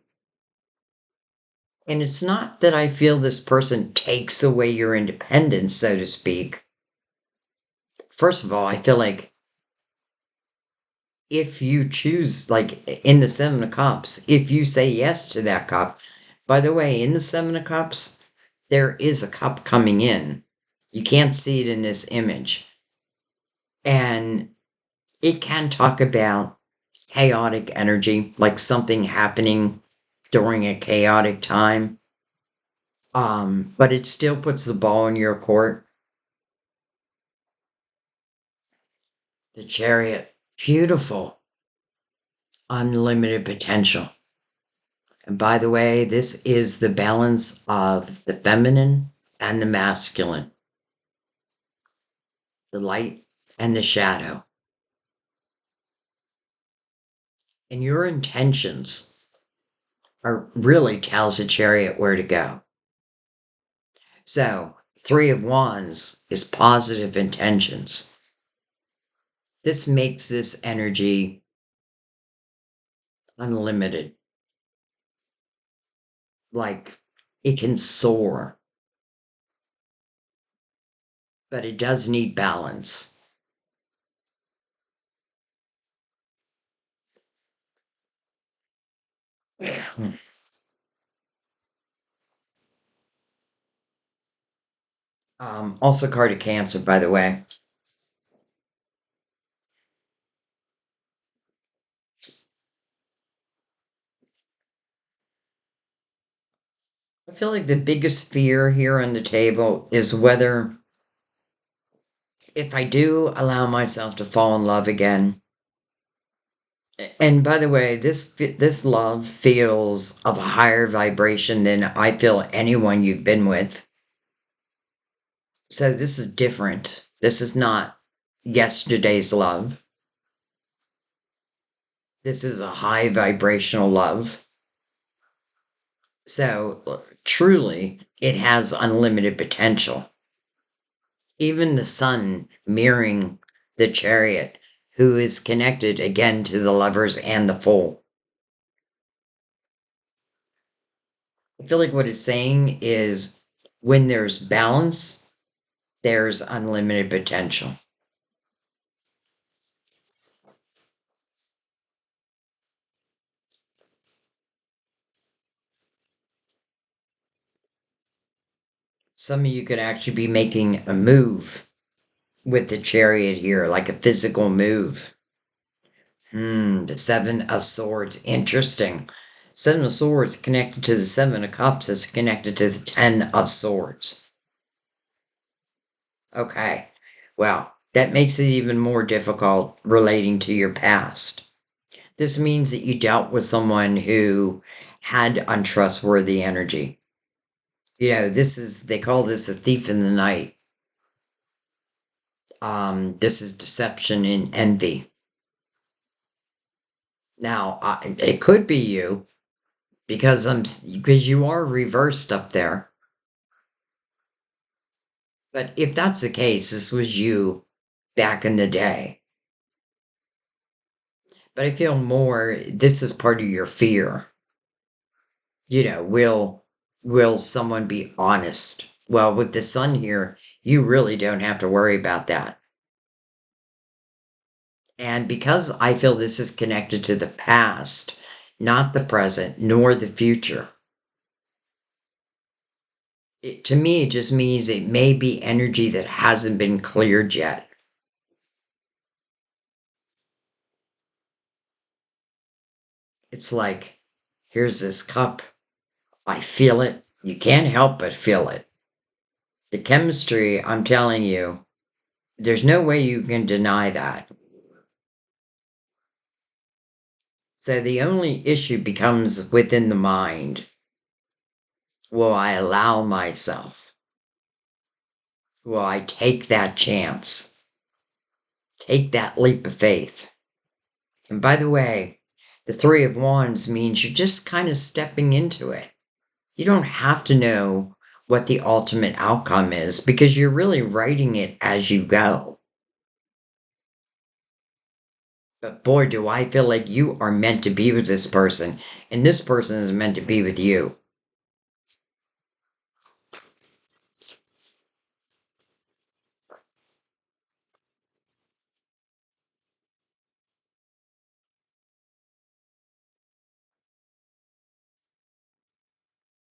And it's not that I feel this person takes away your independence, so to speak. First of all, I feel like if you choose, like in the Seven of Cups, if you say yes to that cup, by the way, in the Seven of Cups, there is a cup coming in. You can't see it in this image. And it can talk about chaotic energy, like something happening during a chaotic time. But it still puts the ball in your court. The Chariot, beautiful, unlimited potential. And by the way, this is the balance of the feminine and the masculine, the light and the shadow. And your intentions are really tells the Chariot where to go. So, Three of Wands is positive intentions. This makes this energy unlimited. Like it can soar, but it does need balance. Also, card of Cancer, by the way. I feel like the biggest fear here on the table is whether, if I do allow myself to fall in love again, and by the way, this love feels of a higher vibration than I feel anyone you've been with. So this is different. This is not yesterday's love. This is a high vibrational love. So truly, it has unlimited potential. Even the sun mirroring the Chariot, who is connected again to the Lovers and the Fool. I feel like what it's saying is when there's balance, there's unlimited potential. Some of you could actually be making a move with the Chariot here, like a physical move. The Seven of Swords. Interesting. Seven of Swords connected to the Seven of Cups is connected to the Ten of Swords. Okay. Well, that makes it even more difficult relating to your past. This means that you dealt with someone who had untrustworthy energy. They call this a thief in the night. This is deception and envy. Now, it could be you because you are reversed up there. But if that's the case, this was you back in the day. But I feel more this is part of your fear. Will someone be honest? Well, with the sun here, you really don't have to worry about that. And because I feel this is connected to the past, not the present, nor the future, to me, it just means it may be energy that hasn't been cleared yet. It's like, here's this cup. I feel it. You can't help but feel it. The chemistry, I'm telling you, there's no way you can deny that. So the only issue becomes within the mind. Will I allow myself? Will I take that chance? Take that leap of faith? And by the way, the Three of Wands means you're just kind of stepping into it. You don't have to know what the ultimate outcome is because you're really writing it as you go. But boy, do I feel like you are meant to be with this person, and this person is meant to be with you.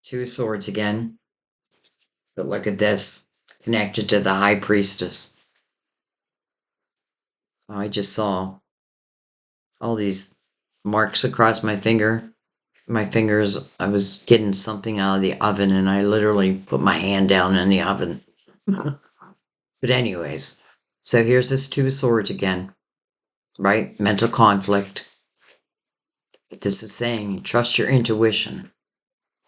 Two of Swords again. But look at this, connected to the High Priestess. I just saw all these marks across my finger. My fingers, I was getting something out of the oven and I literally put my hand down in the oven. But anyways, so here's this Two of Swords again, right? Mental conflict. But this is saying trust your intuition,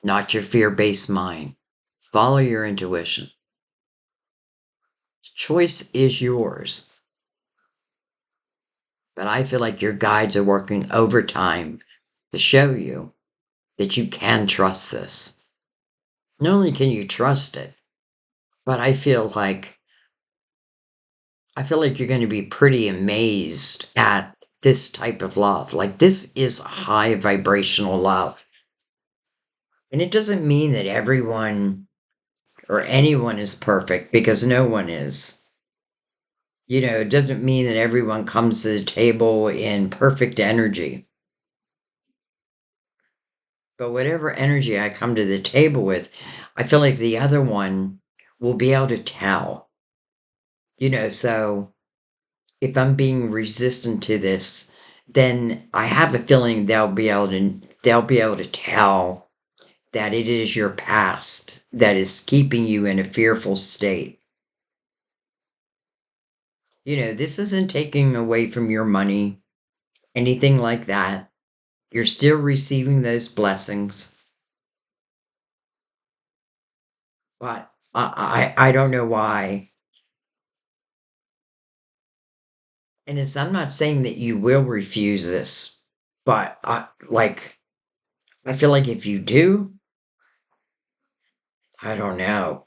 not your fear-based mind. Follow your intuition. Choice is yours. But I feel like your guides are working overtime to show you that you can trust this. Not only can you trust it, but I feel like you're going to be pretty amazed at this type of love. Like this is high vibrational love. And it doesn't mean that everyone or anyone is perfect because no one is. It doesn't mean that everyone comes to the table in perfect energy. But whatever energy I come to the table with, I feel like the other one will be able to tell. So if I'm being resistant to this, then I have a feeling they'll be able to tell that it is your past that is keeping you in a fearful state. This isn't taking away from your money, anything like that. You're still receiving those blessings. But I don't know why. And I'm not saying that you will refuse this, but I feel like if you do, I don't know.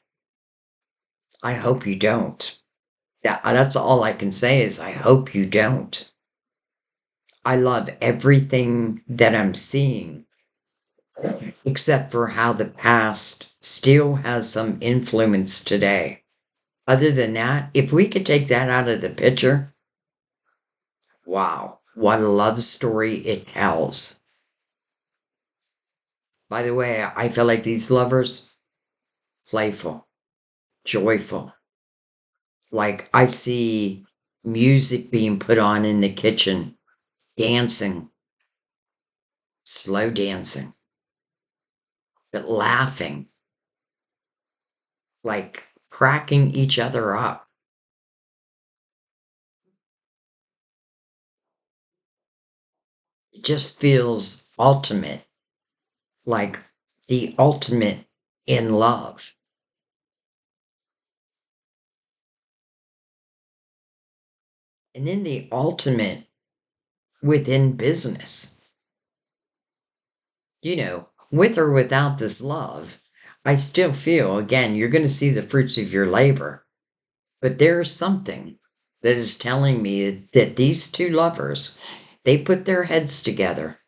I hope you don't. Yeah, that's all I can say is I hope you don't. I love everything that I'm seeing, except for how the past still has some influence today. Other than that, if we could take that out of the picture, wow, what a love story it tells. By the way, I feel like these lovers, playful, joyful. Like I see music being put on in the kitchen, dancing, slow dancing, but laughing, like cracking each other up. It just feels ultimate, like the ultimate in love. And then the ultimate within business. With or without this love, I still feel, again, you're going to see the fruits of your labor. But there is something that is telling me that these two lovers, they put their heads together.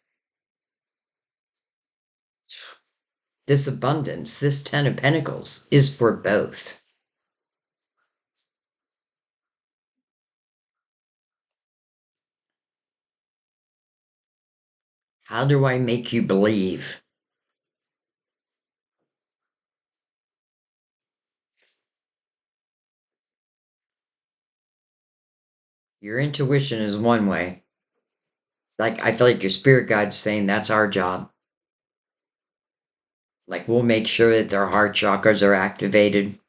This abundance, this Ten of Pentacles, is for both. How do I make you believe? Your intuition is one way. Like, I feel like your spirit guide's saying that's our job. Like, we'll make sure that their heart chakras are activated.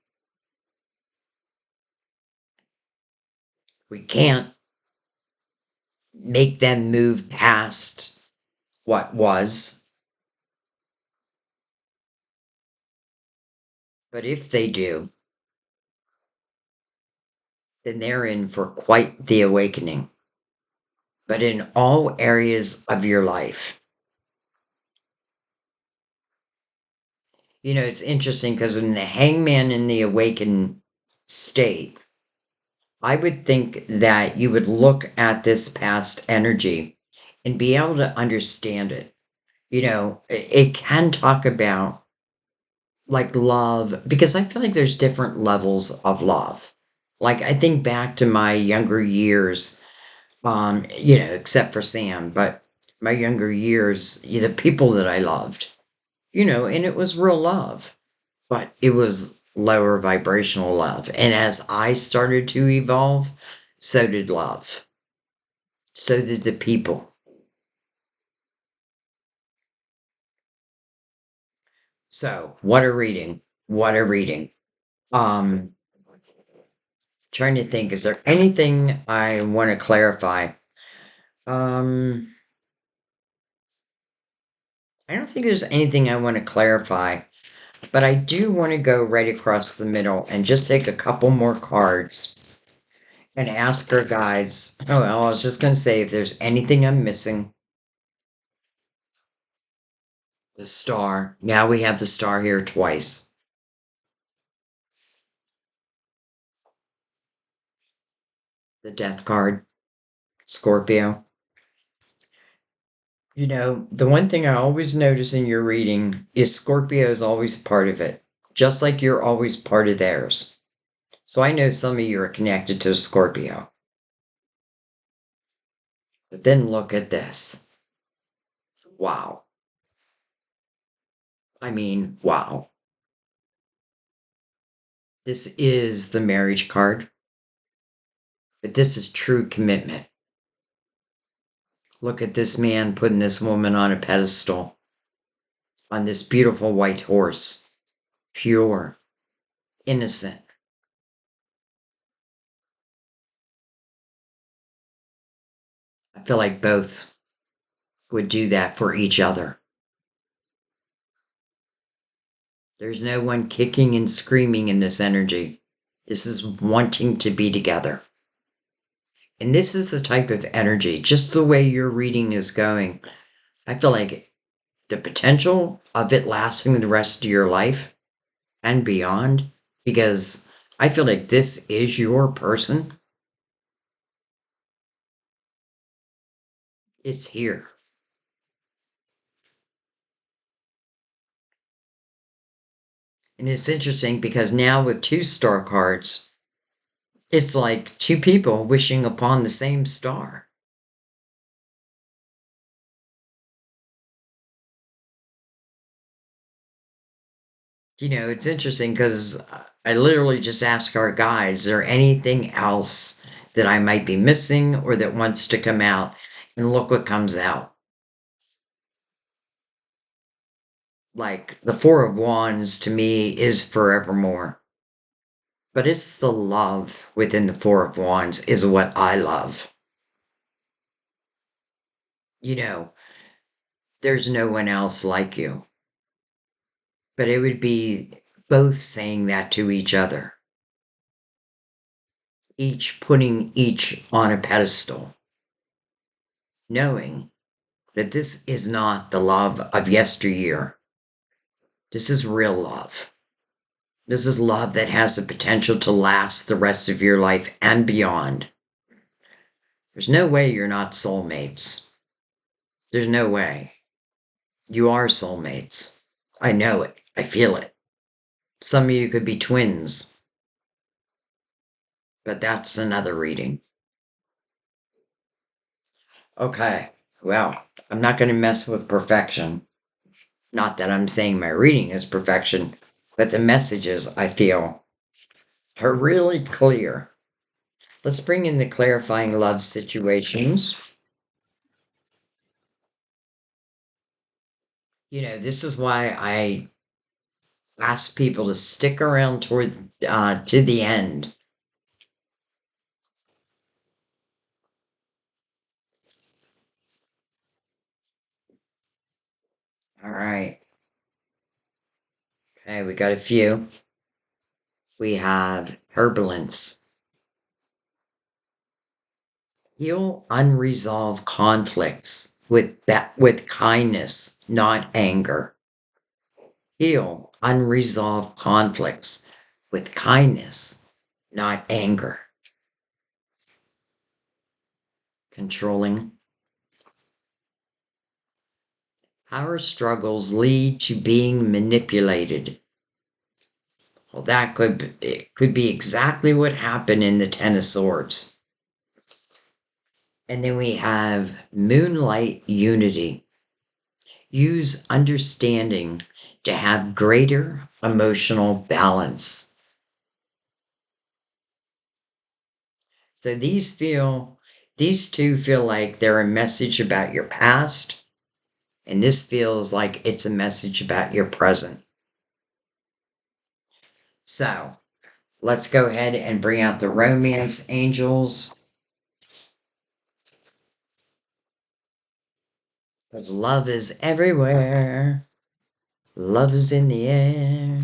We can't make them move past what was. But if they do, then they're in for quite the awakening. But in all areas of your life. You know, it's interesting because when the hangman in the awakened state, I would think that you would look at this past energy and be able to understand it. You know, it can talk about like love because I feel like there's different levels of love. Like I think back to my younger years, you know, except for Sam, but my younger years, the people that I loved, you know, and it was real love, but it was lower vibrational love. And as I started to evolve, so did love. So did the people. So, what a reading. What a reading. Um, Trying to think, is there anything I want to clarify? Um, I don't think there's anything I want to clarify, but I do want to go right across the middle and just take a couple more cards and ask our guides. Oh, well, I was just going to say if there's anything I'm missing. The star. Now we have the star here twice. The death card. Scorpio. You know, the one thing I always notice in your reading is Scorpio is always part of it, just like you're always part of theirs. So I know some of you are connected to Scorpio. But then look at this. Wow. I mean, wow. This is the marriage card, but this is true commitment. Look at this man putting this woman on a pedestal on this beautiful white horse. Pure, innocent. I feel like both would do that for each other. There's no one kicking and screaming in this energy. This is wanting to be together. And this is the type of energy, just the way your reading is going. I feel like the potential of it lasting the rest of your life and beyond, because I feel like this is your person. It's here. And it's interesting because now with two star cards, it's like two people wishing upon the same star. You know, it's interesting because I literally just ask our guys, is there anything else that I might be missing or that wants to come out? And look what comes out. Like the Four of Wands to me is forevermore. But it's the love within the Four of Wands is what I love. You know, there's no one else like you. But it would be both saying that to each other, each putting each on a pedestal, knowing that this is not the love of yesteryear. This is real love. This is love that has the potential to last the rest of your life and beyond. There's no way you're not soulmates. There's no way. You are soulmates. I know it. I feel it. Some of you could be twins, but that's another reading. Okay, well, I'm not going to mess with perfection. Not that I'm saying my reading is perfection, but the messages I feel are really clear. Let's bring in the clarifying love situations. This is why I ask people to stick around to the end. All right. Okay, we got a few. We have turbulence. Heal unresolved conflicts with kindness, not anger. Heal unresolved conflicts with kindness, not anger. Controlling. Power struggles lead to being manipulated. Well, it could be exactly what happened in the Ten of Swords. And then we have moonlight unity. Use understanding to have greater emotional balance. So these two feel like they're a message about your past, and this feels like it's a message about your present. So let's go ahead and bring out the romance angels. Because love is everywhere. Love is in the air.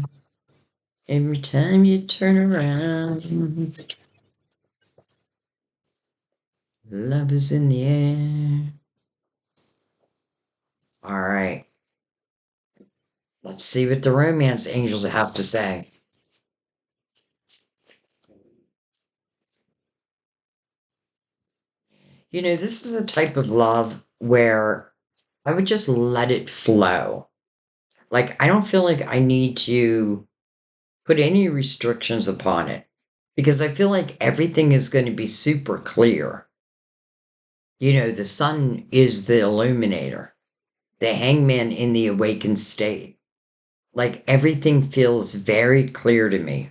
Every time you turn around. Love is in the air. All right. Let's see what the romance angels have to say. This is a type of love where I would just let it flow. Like, I don't feel like I need to put any restrictions upon it because I feel like everything is going to be super clear. The sun is the illuminator, the hangman in the awakened state. Like, everything feels very clear to me.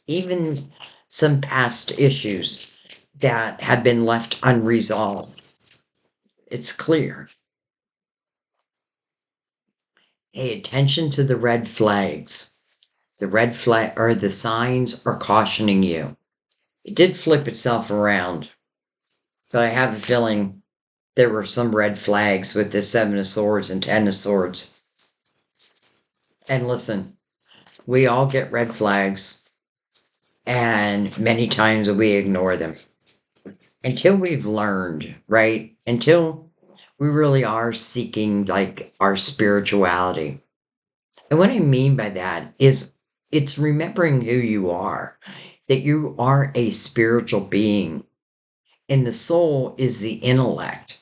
Even some past issues that have been left unresolved. It's clear. Pay attention to the red flags. The red flag or the signs are cautioning you. It did flip itself around, but I have a feeling there were some red flags with the Seven of Swords and Ten of Swords. And listen, we all get red flags, and many times we ignore them until we've learned, right? Until we really are seeking like our spirituality. And what I mean by that is it's remembering who you are, that you are a spiritual being, and the soul is the intellect.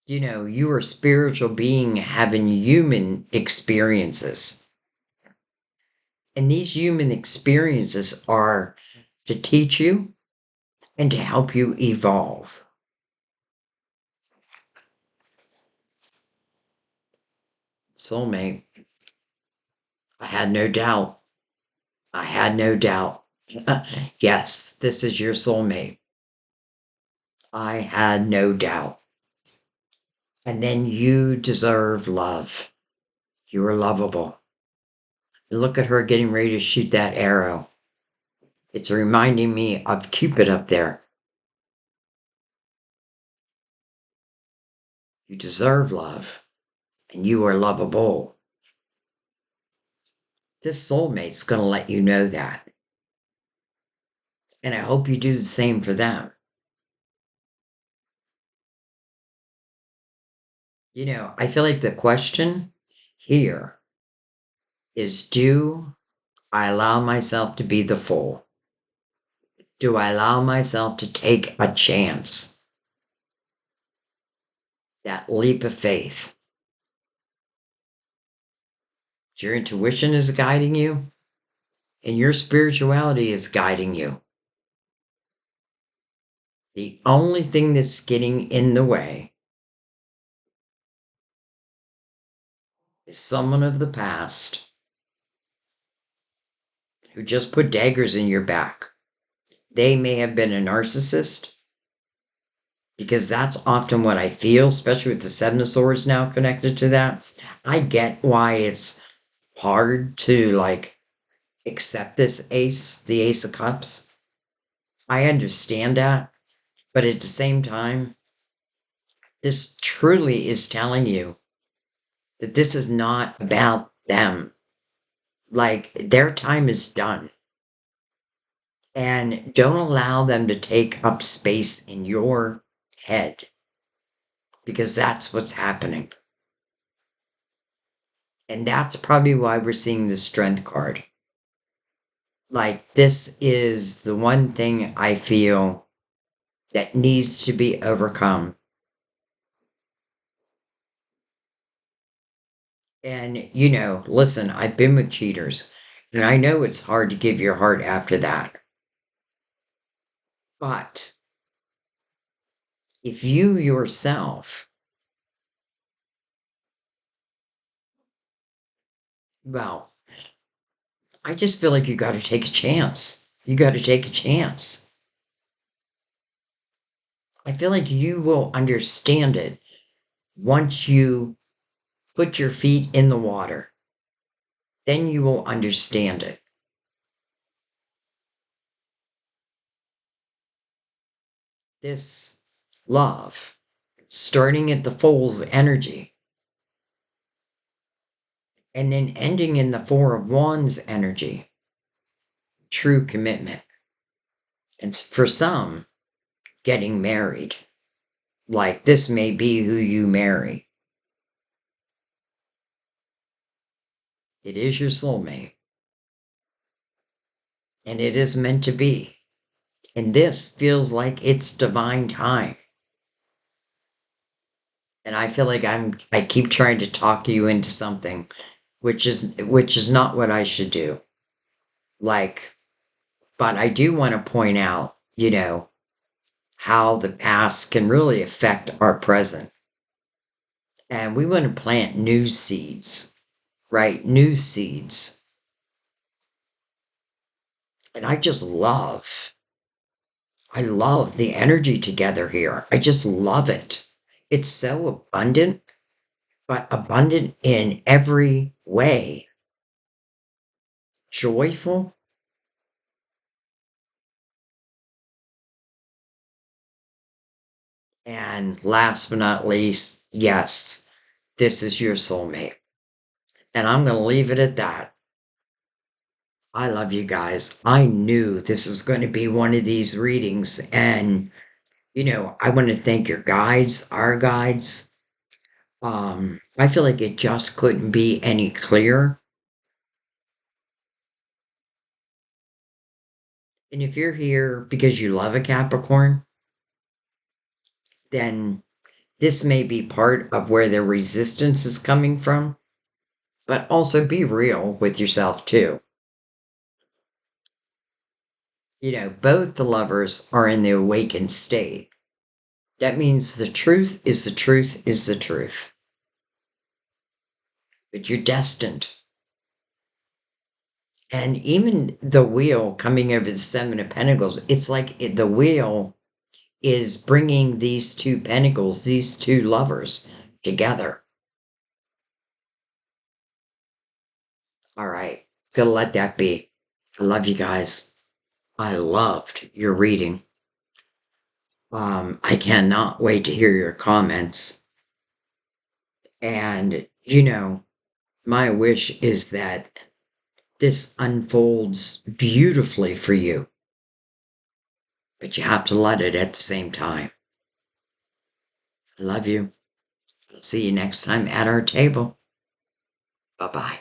You are a spiritual being having human experiences. And these human experiences are to teach you and to help you evolve. Soulmate. I had no doubt. I had no doubt. Yes, this is your soulmate. I had no doubt. And then you deserve love. You are lovable. Look at her getting ready to shoot that arrow. It's reminding me of Cupid up there. You deserve love, and you are lovable. This soulmate's going to let you know that. And I hope you do the same for them. I feel like the question here is, do I allow myself to be the fool? Do I allow myself to take a chance? That leap of faith. Your intuition is guiding you, and your spirituality is guiding you. The only thing that's getting in the way is someone of the past who just put daggers in your back. They may have been a narcissist. because that's often what I feel, especially with the Seven of Swords now connected to that. I get why it's hard to like accept this ace, the Ace of Cups. I understand that, but at the same time, this truly is telling you that this is not about them. Like their time is done. And don't allow them to take up space in your head because that's what's happening. And that's probably why we're seeing the Strength card. Like, this is the one thing I feel that needs to be overcome. And, listen, I've been with cheaters, and I know it's hard to give your heart after that. But if you yourself, well, I just feel like you got to take a chance. You got to take a chance. I feel like you will understand it once you put your feet in the water. Then you will understand it. This love, starting at the Fool's energy, and then ending in the Four of Wands energy, true commitment. And for some, getting married. Like this may be who you marry. It is your soulmate. And it is meant to be. And this feels like it's divine time. And I feel like I keep trying to talk you into something, which is not what I should do. Like, but I do want to point out, how the past can really affect our present. And we want to plant new seeds, right? New seeds. And I love the energy together here. I just love it. It's so abundant, but abundant in every way. Joyful. And last but not least, yes, this is your soulmate. And I'm going to leave it at that. I love you guys. I knew this was going to be one of these readings. And, I want to thank your guides, our guides. I feel like it just couldn't be any clearer. And if you're here because you love a Capricorn, then this may be part of where the resistance is coming from. But also be real with yourself too. Both the lovers are in the awakened state. That means the truth is the truth is the truth. But you're destined. And even the wheel coming over the Seven of Pentacles, it's like the wheel is bringing these two pentacles, these two lovers together. All right, gonna let that be. I love you guys. I loved your reading. I cannot wait to hear your comments. And, my wish is that this unfolds beautifully for you. But you have to let it at the same time. I love you. I'll see you next time at our table. Bye-bye.